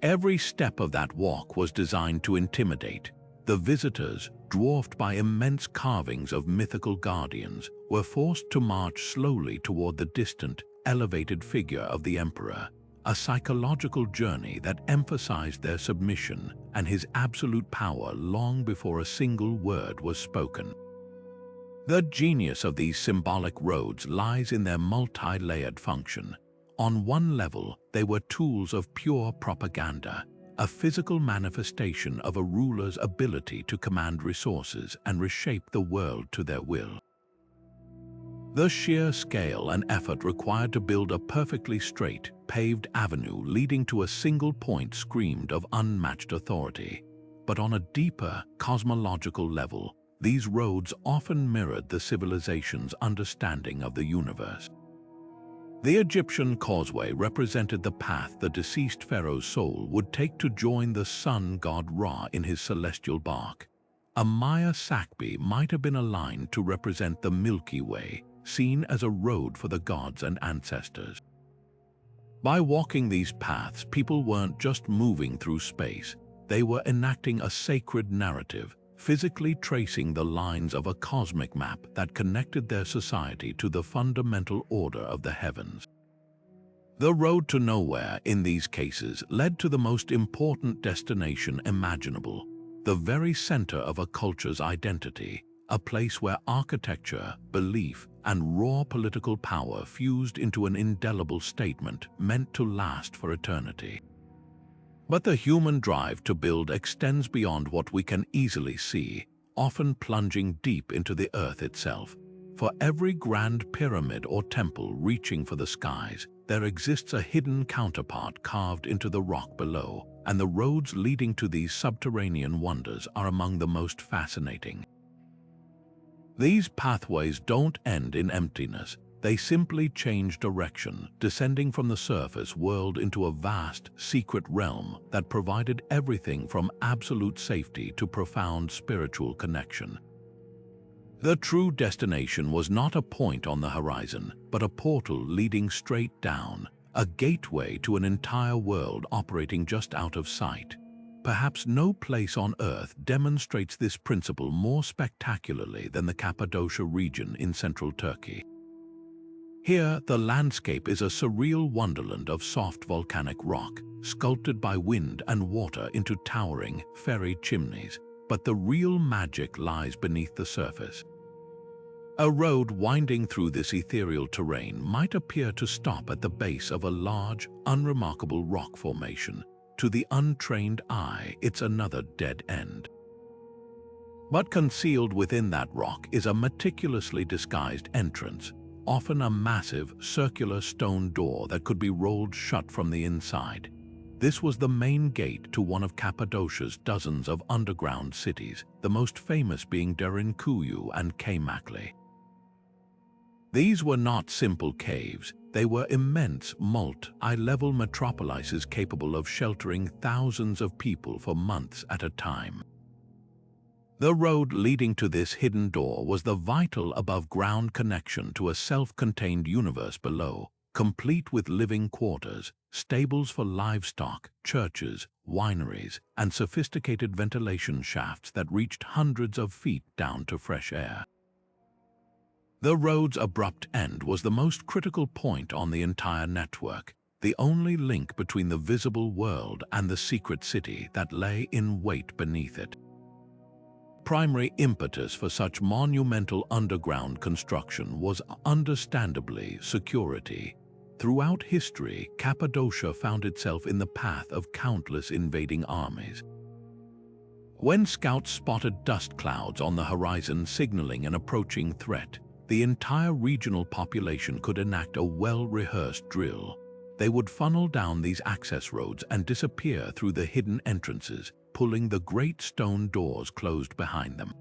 Every step of that walk was designed to intimidate. The visitors, dwarfed by immense carvings of mythical guardians, were forced to march slowly toward the distant, elevated figure of the emperor, a psychological journey that emphasized their submission and his absolute power long before a single word was spoken. The genius of these symbolic roads lies in their multi-layered function. On one level, they were tools of pure propaganda, a physical manifestation of a ruler's ability to command resources and reshape the world to their will. The sheer scale and effort required to build a perfectly straight, paved avenue leading to a single point screamed of unmatched authority. But on a deeper, cosmological level, these roads often mirrored the civilization's understanding of the universe. The Egyptian causeway represented the path the deceased pharaoh's soul would take to join the sun god Ra in his celestial bark. A Maya Sakbi might have been aligned to represent the Milky Way, seen as a road for the gods and ancestors. By walking these paths, people weren't just moving through space, they were enacting a sacred narrative, physically tracing the lines of a cosmic map that connected their society to the fundamental order of the heavens. The road to nowhere in these cases led to the most important destination imaginable, the very center of a culture's identity, a place where architecture, belief, and raw political power fused into an indelible statement meant to last for eternity. But the human drive to build extends beyond what we can easily see, often plunging deep into the earth itself. For every grand pyramid or temple reaching for the skies, there exists a hidden counterpart carved into the rock below, and the roads leading to these subterranean wonders are among the most fascinating. These pathways don't end in emptiness. They simply change direction, descending from the surface world into a vast, secret realm that provided everything from absolute safety to profound spiritual connection. The true destination was not a point on the horizon, but a portal leading straight down, a gateway to an entire world operating just out of sight. Perhaps no place on Earth demonstrates this principle more spectacularly than the Cappadocia region in central Turkey. Here, the landscape is a surreal wonderland of soft volcanic rock, sculpted by wind and water into towering, fairy chimneys, but the real magic lies beneath the surface. A road winding through this ethereal terrain might appear to stop at the base of a large, unremarkable rock formation. To the untrained eye, it's another dead end. But concealed within that rock is a meticulously disguised entrance, often a massive, circular stone door that could be rolled shut from the inside. This was the main gate to one of Cappadocia's dozens of underground cities, the most famous being Derinkuyu and Kaymakli. These were not simple caves, they were immense, multi-level metropolises capable of sheltering thousands of people for months at a time. The road leading to this hidden door was the vital above-ground connection to a self-contained universe below, complete with living quarters, stables for livestock, churches, wineries, and sophisticated ventilation shafts that reached hundreds of feet down to fresh air. The road's abrupt end was the most critical point on the entire network, the only link between the visible world and the secret city that lay in wait beneath it. Primary impetus for such monumental underground construction was understandably security. Throughout history, Cappadocia found itself in the path of countless invading armies. When scouts spotted dust clouds on the horizon signaling an approaching threat, the entire regional population could enact a well-rehearsed drill. They would funnel down these access roads and disappear through the hidden entrances, pulling the great stone doors closed behind them.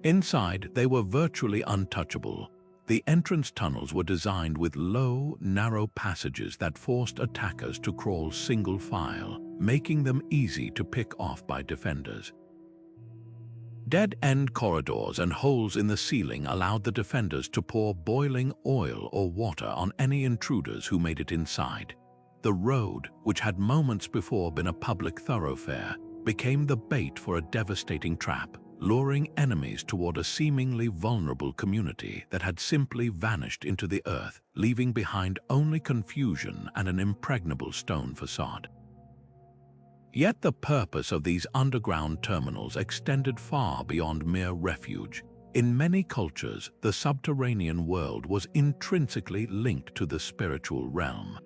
Inside, they were virtually untouchable. The entrance tunnels were designed with low, narrow passages that forced attackers to crawl single file, making them easy to pick off by defenders. Dead-end corridors and holes in the ceiling allowed the defenders to pour boiling oil or water on any intruders who made it inside. The road, which had moments before been a public thoroughfare, became the bait for a devastating trap, luring enemies toward a seemingly vulnerable community that had simply vanished into the earth, leaving behind only confusion and an impregnable stone facade. Yet the purpose of these underground terminals extended far beyond mere refuge. In many cultures, the subterranean world was intrinsically linked to the spiritual realm.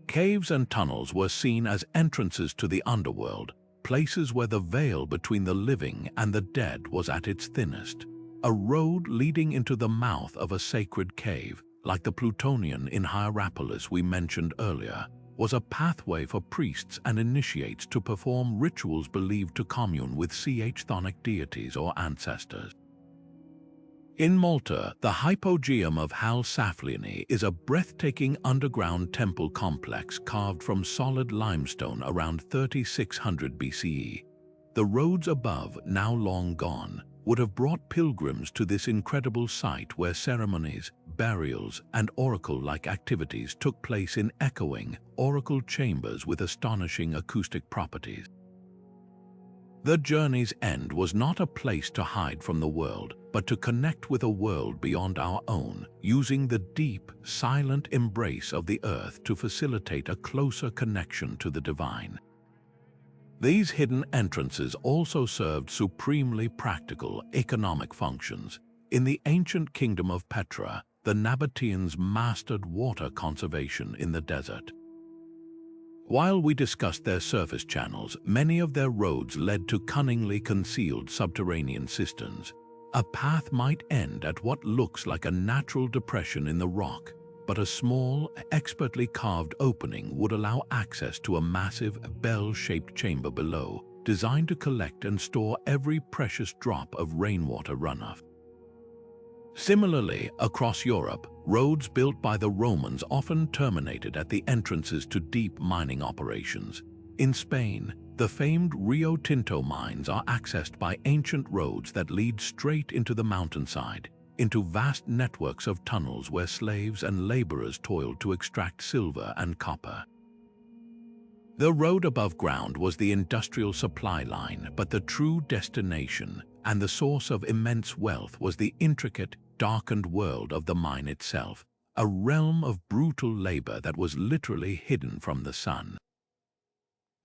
Caves and tunnels were seen as entrances to the underworld, places where the veil between the living and the dead was at its thinnest. A road leading into the mouth of a sacred cave, like the Plutonian in Hierapolis we mentioned earlier, was a pathway for priests and initiates to perform rituals believed to commune with chthonic deities or ancestors. In Malta, the hypogeum of Hal Saflieni is a breathtaking underground temple complex carved from solid limestone around 3600 BCE. The roads above, now long gone, would have brought pilgrims to this incredible site where ceremonies, burials, and oracle-like activities took place in echoing, oracle chambers with astonishing acoustic properties. The journey's end was not a place to hide from the world, but to connect with a world beyond our own, using the deep, silent embrace of the earth to facilitate a closer connection to the divine. These hidden entrances also served supremely practical economic functions. In the ancient kingdom of Petra, the Nabateans mastered water conservation in the desert. While we discussed their surface channels, many of their roads led to cunningly concealed subterranean cisterns. A path might end at what looks like a natural depression in the rock, but a small, expertly carved opening would allow access to a massive, bell-shaped chamber below, designed to collect and store every precious drop of rainwater runoff. Similarly, across Europe, roads built by the Romans often terminated at the entrances to deep mining operations. In Spain, the famed Rio Tinto mines are accessed by ancient roads that lead straight into the mountainside, into vast networks of tunnels where slaves and laborers toiled to extract silver and copper. The road above ground was the industrial supply line, but the true destination and the source of immense wealth was the intricate, darkened world of the mine itself, a realm of brutal labor that was literally hidden from the sun.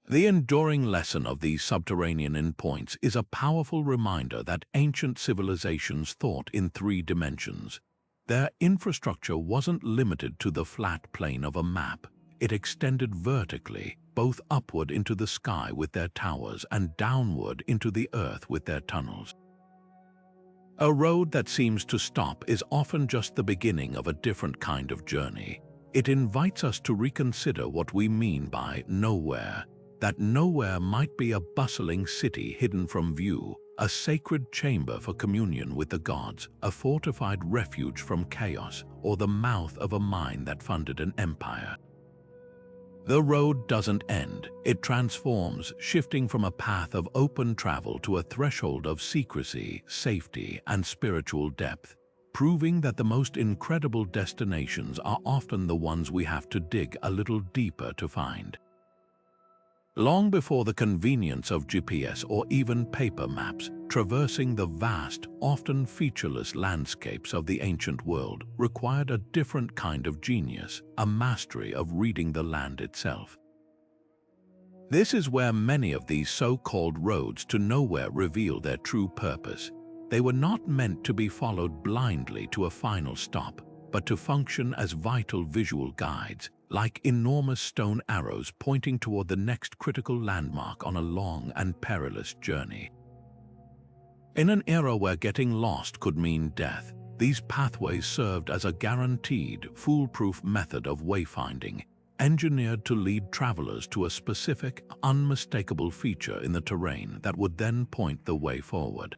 The enduring lesson of these subterranean endpoints is a powerful reminder that ancient civilizations thought in three dimensions. Their infrastructure wasn't limited to the flat plane of a map. It extended vertically, both upward into the sky with their towers and downward into the earth with their tunnels. A road that seems to stop is often just the beginning of a different kind of journey. It invites us to reconsider what we mean by nowhere. That nowhere might be a bustling city hidden from view, a sacred chamber for communion with the gods, a fortified refuge from chaos, or the mouth of a mine that funded an empire. The road doesn't end, it transforms, shifting from a path of open travel to a threshold of secrecy, safety, and spiritual depth, proving that the most incredible destinations are often the ones we have to dig a little deeper to find. Long before the convenience of GPS or even paper maps, traversing the vast, often featureless landscapes of the ancient world required a different kind of genius, a mastery of reading the land itself. This is where many of these so-called roads to nowhere reveal their true purpose. They were not meant to be followed blindly to a final stop, but to function as vital visual guides, like enormous stone arrows pointing toward the next critical landmark on a long and perilous journey. In an era where getting lost could mean death, these pathways served as a guaranteed, foolproof method of wayfinding, engineered to lead travelers to a specific, unmistakable feature in the terrain that would then point the way forward.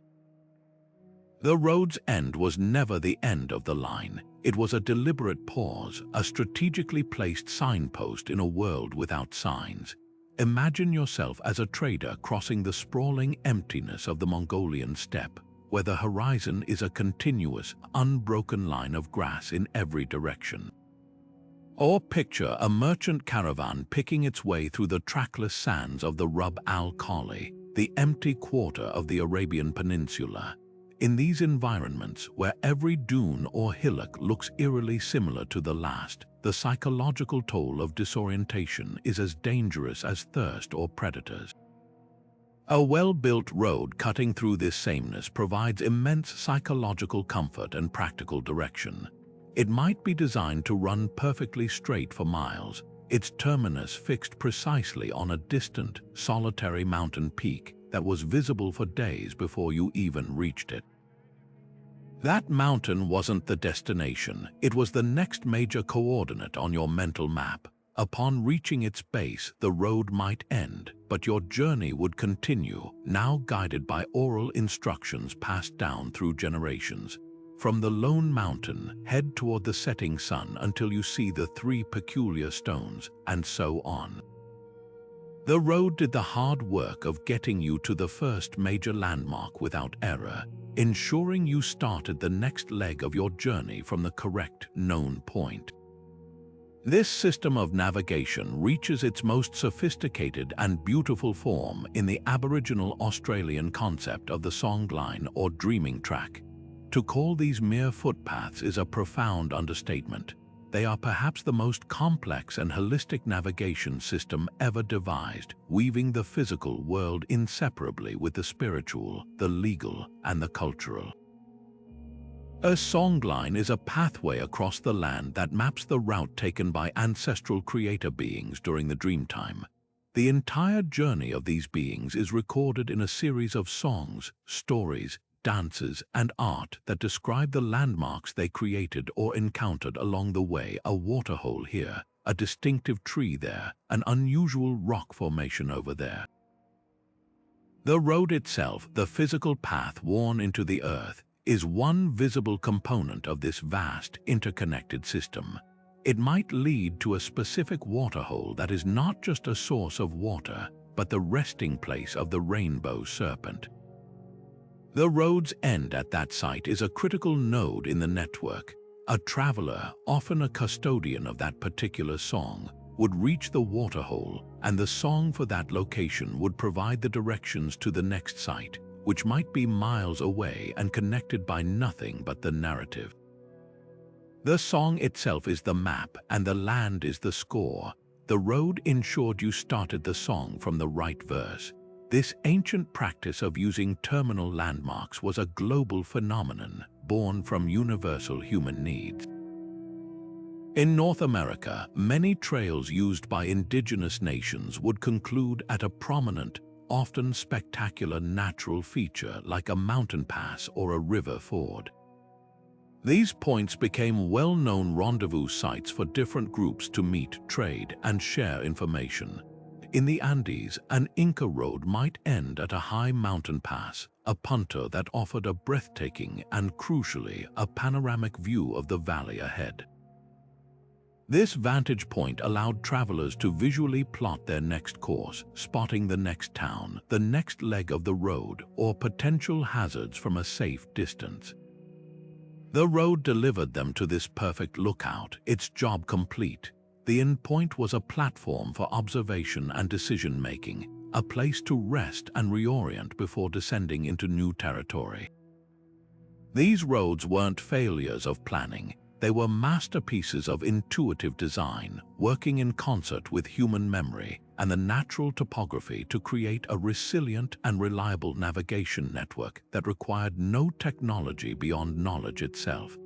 The road's end was never the end of the line. It was a deliberate pause, a strategically placed signpost in a world without signs. Imagine yourself as a trader crossing the sprawling emptiness of the Mongolian steppe, where the horizon is a continuous, unbroken line of grass in every direction. Or picture a merchant caravan picking its way through the trackless sands of the Rub al-Khali, the empty quarter of the Arabian Peninsula. In these environments, where every dune or hillock looks eerily similar to the last, the psychological toll of disorientation is as dangerous as thirst or predators. A well-built road cutting through this sameness provides immense psychological comfort and practical direction. It might be designed to run perfectly straight for miles, its terminus fixed precisely on a distant, solitary mountain peak that was visible for days before you even reached it. That mountain wasn't the destination, it was the next major coordinate on your mental map. Upon reaching its base, the road might end, but your journey would continue, now guided by oral instructions passed down through generations. From the lone mountain, head toward the setting sun until you see the 3 peculiar stones, and so on. The road did the hard work of getting you to the first major landmark without error, ensuring you started the next leg of your journey from the correct known point. This system of navigation reaches its most sophisticated and beautiful form in the Aboriginal Australian concept of the songline or dreaming track. To call these mere footpaths is a profound understatement. They are perhaps the most complex and holistic navigation system ever devised, weaving the physical world inseparably with the spiritual, the legal, and the cultural. A songline is a pathway across the land that maps the route taken by ancestral creator beings during the dreamtime. The entire journey of these beings is recorded in a series of songs, stories, dances, and art that describe the landmarks they created or encountered along the way: a waterhole here, a distinctive tree there, an unusual rock formation over there. The road itself, the physical path worn into the earth, is one visible component of this vast, interconnected system. It might lead to a specific waterhole that is not just a source of water, but the resting place of the rainbow serpent. The road's end at that site is a critical node in the network. A traveler, often a custodian of that particular song, would reach the waterhole, and the song for that location would provide the directions to the next site, which might be miles away and connected by nothing but the narrative. The song itself is the map, and the land is the score. The road ensured you started the song from the right verse. This ancient practice of using terminal landmarks was a global phenomenon, born from universal human needs. In North America, many trails used by indigenous nations would conclude at a prominent, often spectacular natural feature like a mountain pass or a river ford. These points became well-known rendezvous sites for different groups to meet, trade, and share information. In the Andes, an Inca road might end at a high mountain pass, a punta that offered a breathtaking and, crucially, a panoramic view of the valley ahead. This vantage point allowed travelers to visually plot their next course, spotting the next town, the next leg of the road, or potential hazards from a safe distance. The road delivered them to this perfect lookout, its job complete. The end point was a platform for observation and decision-making, a place to rest and reorient before descending into new territory. These roads weren't failures of planning. They were masterpieces of intuitive design, working in concert with human memory and the natural topography to create a resilient and reliable navigation network that required no technology beyond knowledge itself.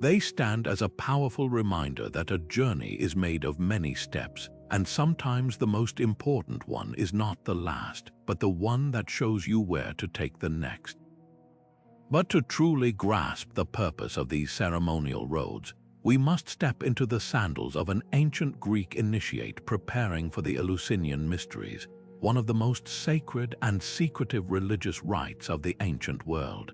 They stand as a powerful reminder that a journey is made of many steps, and sometimes the most important one is not the last, but the one that shows you where to take the next. But to truly grasp the purpose of these ceremonial roads, we must step into the sandals of an ancient Greek initiate preparing for the Eleusinian mysteries, one of the most sacred and secretive religious rites of the ancient world.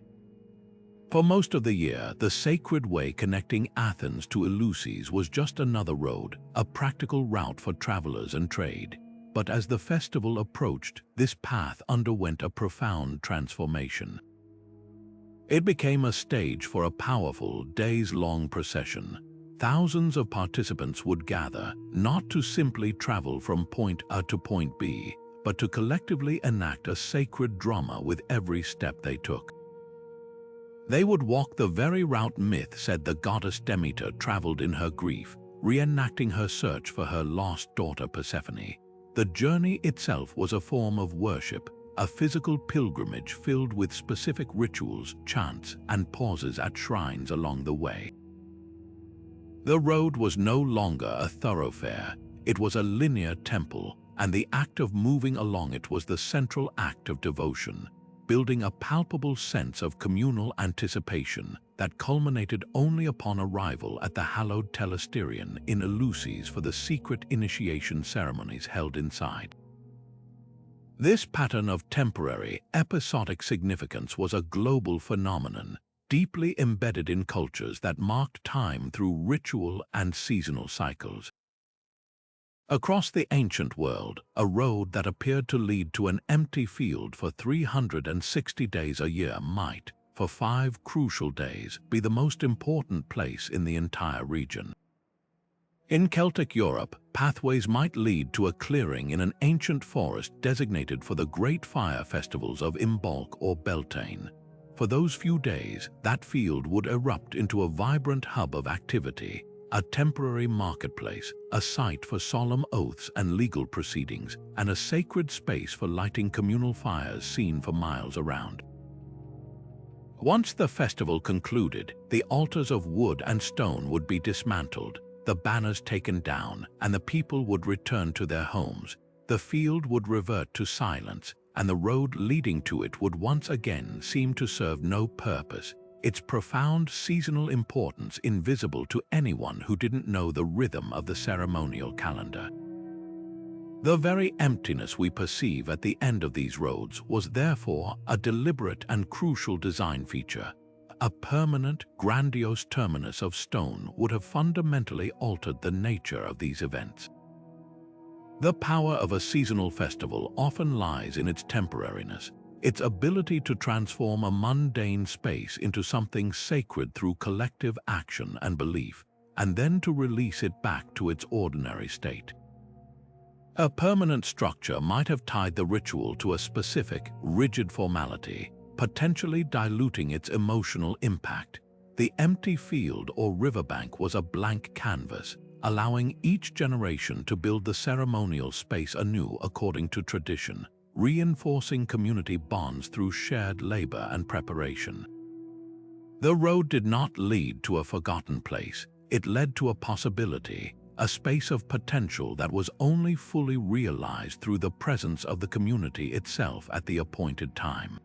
For most of the year, the sacred way connecting Athens to Eleusis was just another road, a practical route for travelers and trade. But as the festival approached, this path underwent a profound transformation. It became a stage for a powerful, days-long procession. Thousands of participants would gather, not to simply travel from point A to point B, but to collectively enact a sacred drama with every step they took. They would walk the very route myth said the goddess Demeter traveled in her grief, reenacting her search for her lost daughter Persephone. The journey itself was a form of worship, a physical pilgrimage filled with specific rituals, chants, and pauses at shrines along the way. The road was no longer a thoroughfare, it was a linear temple, and the act of moving along it was the central act of devotion, building a palpable sense of communal anticipation that culminated only upon arrival at the hallowed Telesterion in Eleusis for the secret initiation ceremonies held inside. This pattern of temporary, episodic significance was a global phenomenon, deeply embedded in cultures that marked time through ritual and seasonal cycles. Across the ancient world, a road that appeared to lead to an empty field for 360 days a year might, for 5 crucial days, be the most important place in the entire region. In Celtic Europe, pathways might lead to a clearing in an ancient forest designated for the great fire festivals of Imbolc or Beltane. For those few days, that field would erupt into a vibrant hub of activity, a temporary marketplace, a site for solemn oaths and legal proceedings, and a sacred space for lighting communal fires seen for miles around. Once the festival concluded, the altars of wood and stone would be dismantled, the banners taken down, and the people would return to their homes. The field would revert to silence, and the road leading to it would once again seem to serve no purpose, its profound seasonal importance invisible to anyone who didn't know the rhythm of the ceremonial calendar. The very emptiness we perceive at the end of these roads was therefore a deliberate and crucial design feature. A permanent, grandiose terminus of stone would have fundamentally altered the nature of these events. The power of a seasonal festival often lies in its temporariness, its ability to transform a mundane space into something sacred through collective action and belief, and then to release it back to its ordinary state. A permanent structure might have tied the ritual to a specific, rigid formality, potentially diluting its emotional impact. The empty field or riverbank was a blank canvas, allowing each generation to build the ceremonial space anew according to tradition, reinforcing community bonds through shared labor and preparation. The road did not lead to a forgotten place, it led to a possibility, a space of potential that was only fully realized through the presence of the community itself at the appointed time.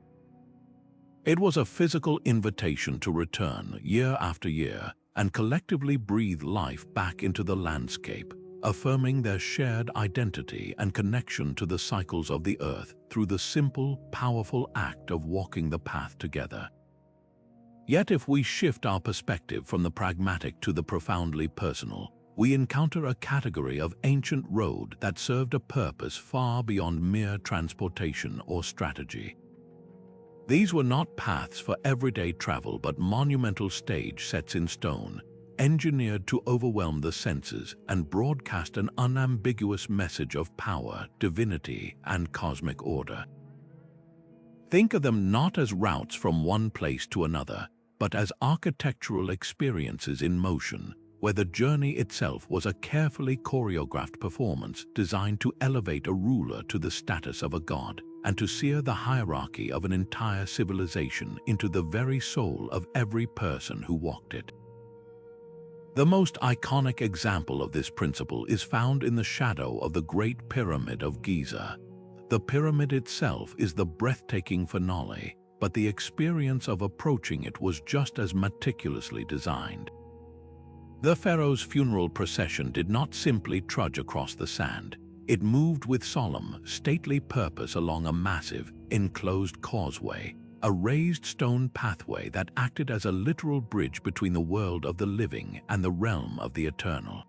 It was a physical invitation to return year after year and collectively breathe life back into the landscape, affirming their shared identity and connection to the cycles of the earth through the simple, powerful act of walking the path together. Yet if we shift our perspective from the pragmatic to the profoundly personal, we encounter a category of ancient road that served a purpose far beyond mere transportation or strategy. These were not paths for everyday travel but monumental stage sets in stone, engineered to overwhelm the senses and broadcast an unambiguous message of power, divinity, and cosmic order. Think of them not as routes from one place to another, but as architectural experiences in motion, where the journey itself was a carefully choreographed performance designed to elevate a ruler to the status of a god and to sear the hierarchy of an entire civilization into the very soul of every person who walked it. The most iconic example of this principle is found in the shadow of the Great Pyramid of Giza. The pyramid itself is the breathtaking finale, but the experience of approaching it was just as meticulously designed. The pharaoh's funeral procession did not simply trudge across the sand. It moved with solemn, stately purpose along a massive, enclosed causeway, a raised stone pathway that acted as a literal bridge between the world of the living and the realm of the eternal.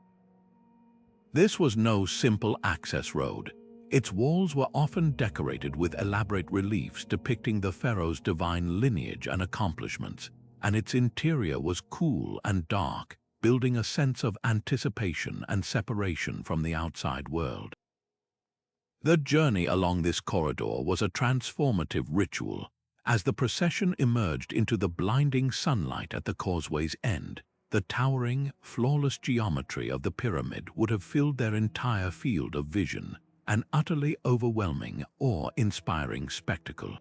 This was no simple access road. Its walls were often decorated with elaborate reliefs depicting the pharaoh's divine lineage and accomplishments, and its interior was cool and dark, building a sense of anticipation and separation from the outside world. The journey along this corridor was a transformative ritual. As the procession emerged into the blinding sunlight at the causeway's end, the towering, flawless geometry of the pyramid would have filled their entire field of vision, an utterly overwhelming, awe-inspiring spectacle.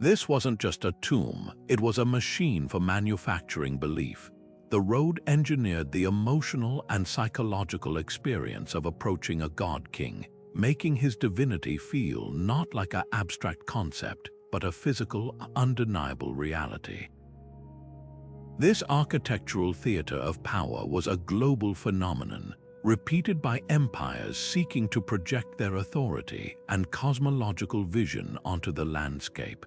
This wasn't just a tomb, it was a machine for manufacturing belief. The road engineered the emotional and psychological experience of approaching a god-king, making his divinity feel not like an abstract concept, but a physical, undeniable reality. This architectural theater of power was a global phenomenon, repeated by empires seeking to project their authority and cosmological vision onto the landscape.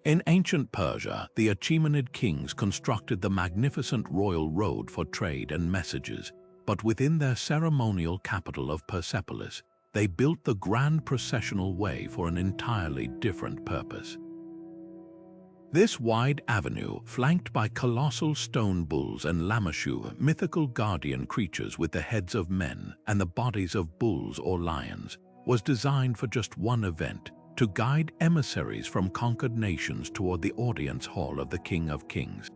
In ancient Persia, the Achaemenid kings constructed the magnificent royal road for trade and messages, but within their ceremonial capital of Persepolis, they built the grand processional way for an entirely different purpose. This wide avenue, flanked by colossal stone bulls and lamashu, mythical guardian creatures with the heads of men and the bodies of bulls or lions, was designed for just one event: to guide emissaries from conquered nations toward the audience hall of the King of Kings.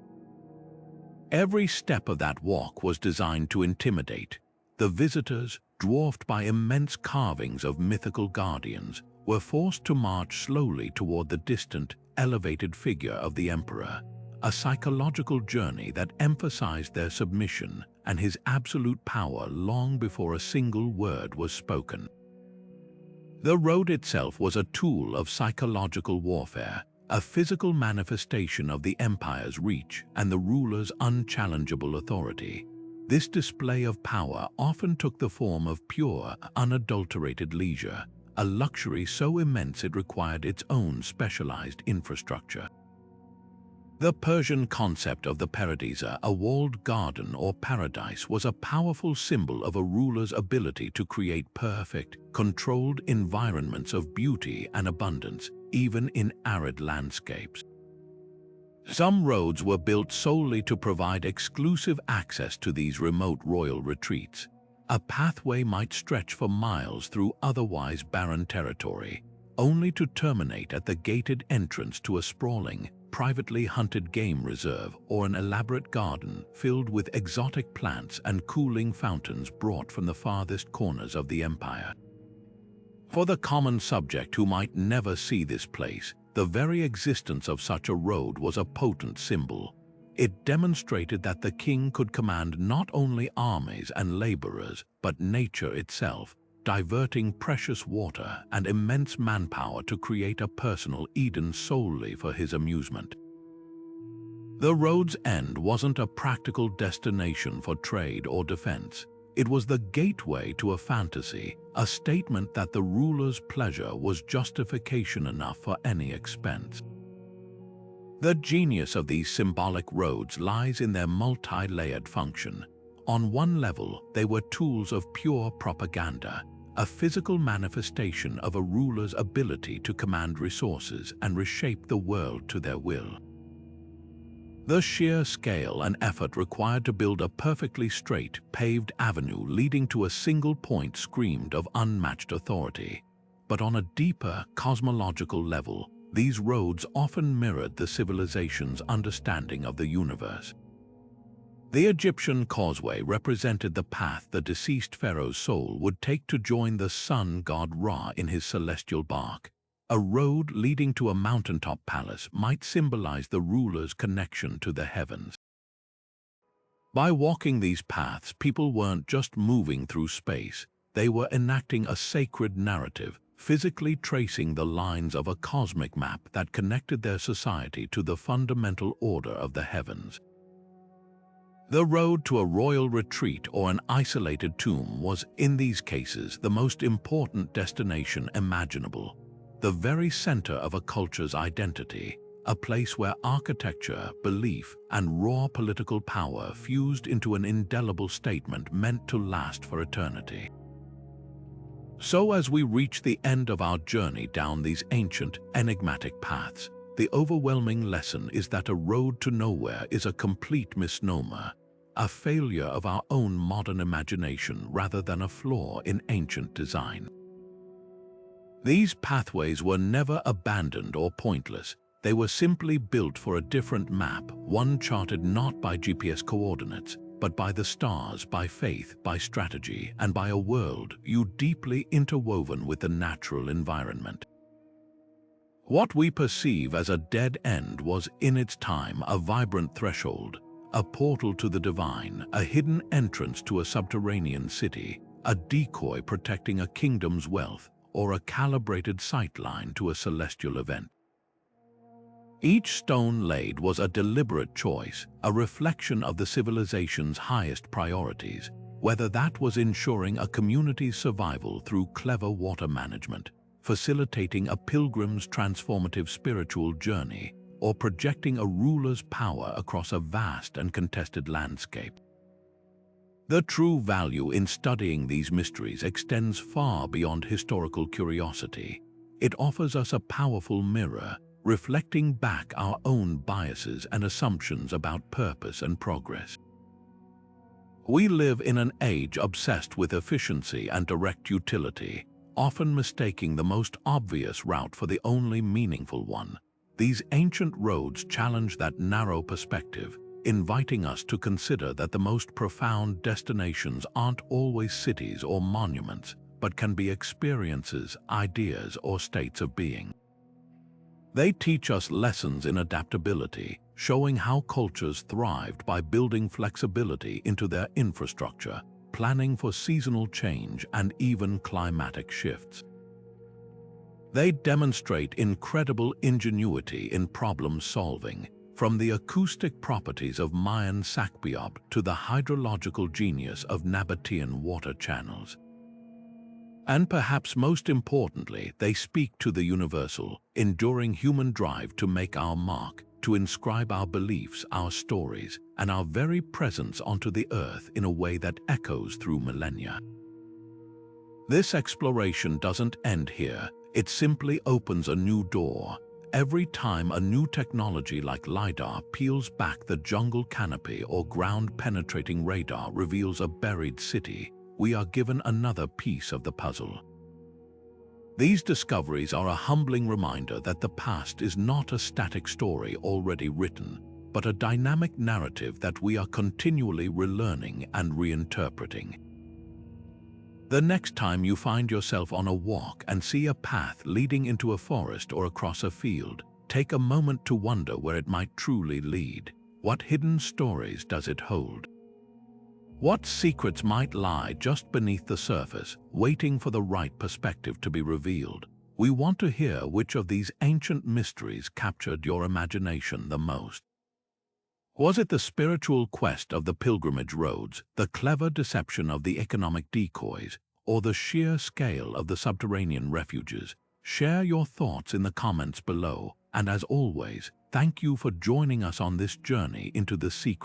Every step of that walk was designed to intimidate. The visitors, dwarfed by immense carvings of mythical guardians, were forced to march slowly toward the distant, elevated figure of the emperor, a psychological journey that emphasized their submission and his absolute power long before a single word was spoken. The road itself was a tool of psychological warfare, a physical manifestation of the empire's reach and the ruler's unchallengeable authority. This display of power often took the form of pure, unadulterated leisure, a luxury so immense it required its own specialized infrastructure. The Persian concept of the paradisa, a walled garden or paradise, was a powerful symbol of a ruler's ability to create perfect, controlled environments of beauty and abundance, even in arid landscapes. Some roads were built solely to provide exclusive access to these remote royal retreats. A pathway might stretch for miles through otherwise barren territory, only to terminate at the gated entrance to a sprawling, privately hunted game reserve or an elaborate garden filled with exotic plants and cooling fountains brought from the farthest corners of the empire. For the common subject who might never see this place, the very existence of such a road was a potent symbol. It demonstrated that the king could command not only armies and laborers, but nature itself, diverting precious water and immense manpower to create a personal Eden solely for his amusement. The road's end wasn't a practical destination for trade or defense. It was the gateway to a fantasy, a statement that the ruler's pleasure was justification enough for any expense. The genius of these symbolic roads lies in their multi-layered function. On one level, they were tools of pure propaganda, a physical manifestation of a ruler's ability to command resources and reshape the world to their will. The sheer scale and effort required to build a perfectly straight, paved avenue leading to a single point screamed of unmatched authority. But on a deeper, cosmological level, these roads often mirrored the civilization's understanding of the universe. The Egyptian causeway represented the path the deceased pharaoh's soul would take to join the sun god Ra in his celestial bark. A road leading to a mountaintop palace might symbolize the ruler's connection to the heavens. By walking these paths, people weren't just moving through space, they were enacting a sacred narrative, physically tracing the lines of a cosmic map that connected their society to the fundamental order of the heavens. The road to a royal retreat or an isolated tomb was, in these cases, the most important destination imaginable, the very center of a culture's identity, a place where architecture, belief, and raw political power fused into an indelible statement meant to last for eternity. So as we reach the end of our journey down these ancient, enigmatic paths, the overwhelming lesson is that a road to nowhere is a complete misnomer, a failure of our own modern imagination rather than a flaw in ancient design. These pathways were never abandoned or pointless. They were simply built for a different map, one charted not by GPS coordinates, but by the stars, by faith, by strategy, and by a world deeply interwoven with the natural environment. What we perceive as a dead end was, in its time, a vibrant threshold, a portal to the divine, a hidden entrance to a subterranean city, a decoy protecting a kingdom's wealth, or a calibrated sightline to a celestial event. Each stone laid was a deliberate choice, a reflection of the civilization's highest priorities, whether that was ensuring a community's survival through clever water management, facilitating a pilgrim's transformative spiritual journey, or projecting a ruler's power across a vast and contested landscape. The true value in studying these mysteries extends far beyond historical curiosity. It offers us a powerful mirror, reflecting back our own biases and assumptions about purpose and progress. We live in an age obsessed with efficiency and direct utility, often mistaking the most obvious route for the only meaningful one. These ancient roads challenge that narrow perspective, inviting us to consider that the most profound destinations aren't always cities or monuments, but can be experiences, ideas, or states of being. They teach us lessons in adaptability, showing how cultures thrived by building flexibility into their infrastructure, planning for seasonal change and even climatic shifts. They demonstrate incredible ingenuity in problem solving, from the acoustic properties of Mayan Sakpiob to the hydrological genius of Nabatean water channels. And perhaps most importantly, they speak to the universal, enduring human drive to make our mark, to inscribe our beliefs, our stories, and our very presence onto the earth in a way that echoes through millennia. This exploration doesn't end here, it simply opens a new door. Every time a new technology like LiDAR peels back the jungle canopy or ground-penetrating radar reveals a buried city, we are given another piece of the puzzle. These discoveries are a humbling reminder that the past is not a static story already written, but a dynamic narrative that we are continually relearning and reinterpreting. The next time you find yourself on a walk and see a path leading into a forest or across a field, take a moment to wonder where it might truly lead. What hidden stories does it hold? What secrets might lie just beneath the surface, waiting for the right perspective to be revealed? We want to hear which of these ancient mysteries captured your imagination the most. Was it the spiritual quest of the pilgrimage roads, the clever deception of the economic decoys, or the sheer scale of the subterranean refuges? Share your thoughts in the comments below, and as always, thank you for joining us on this journey into the secrets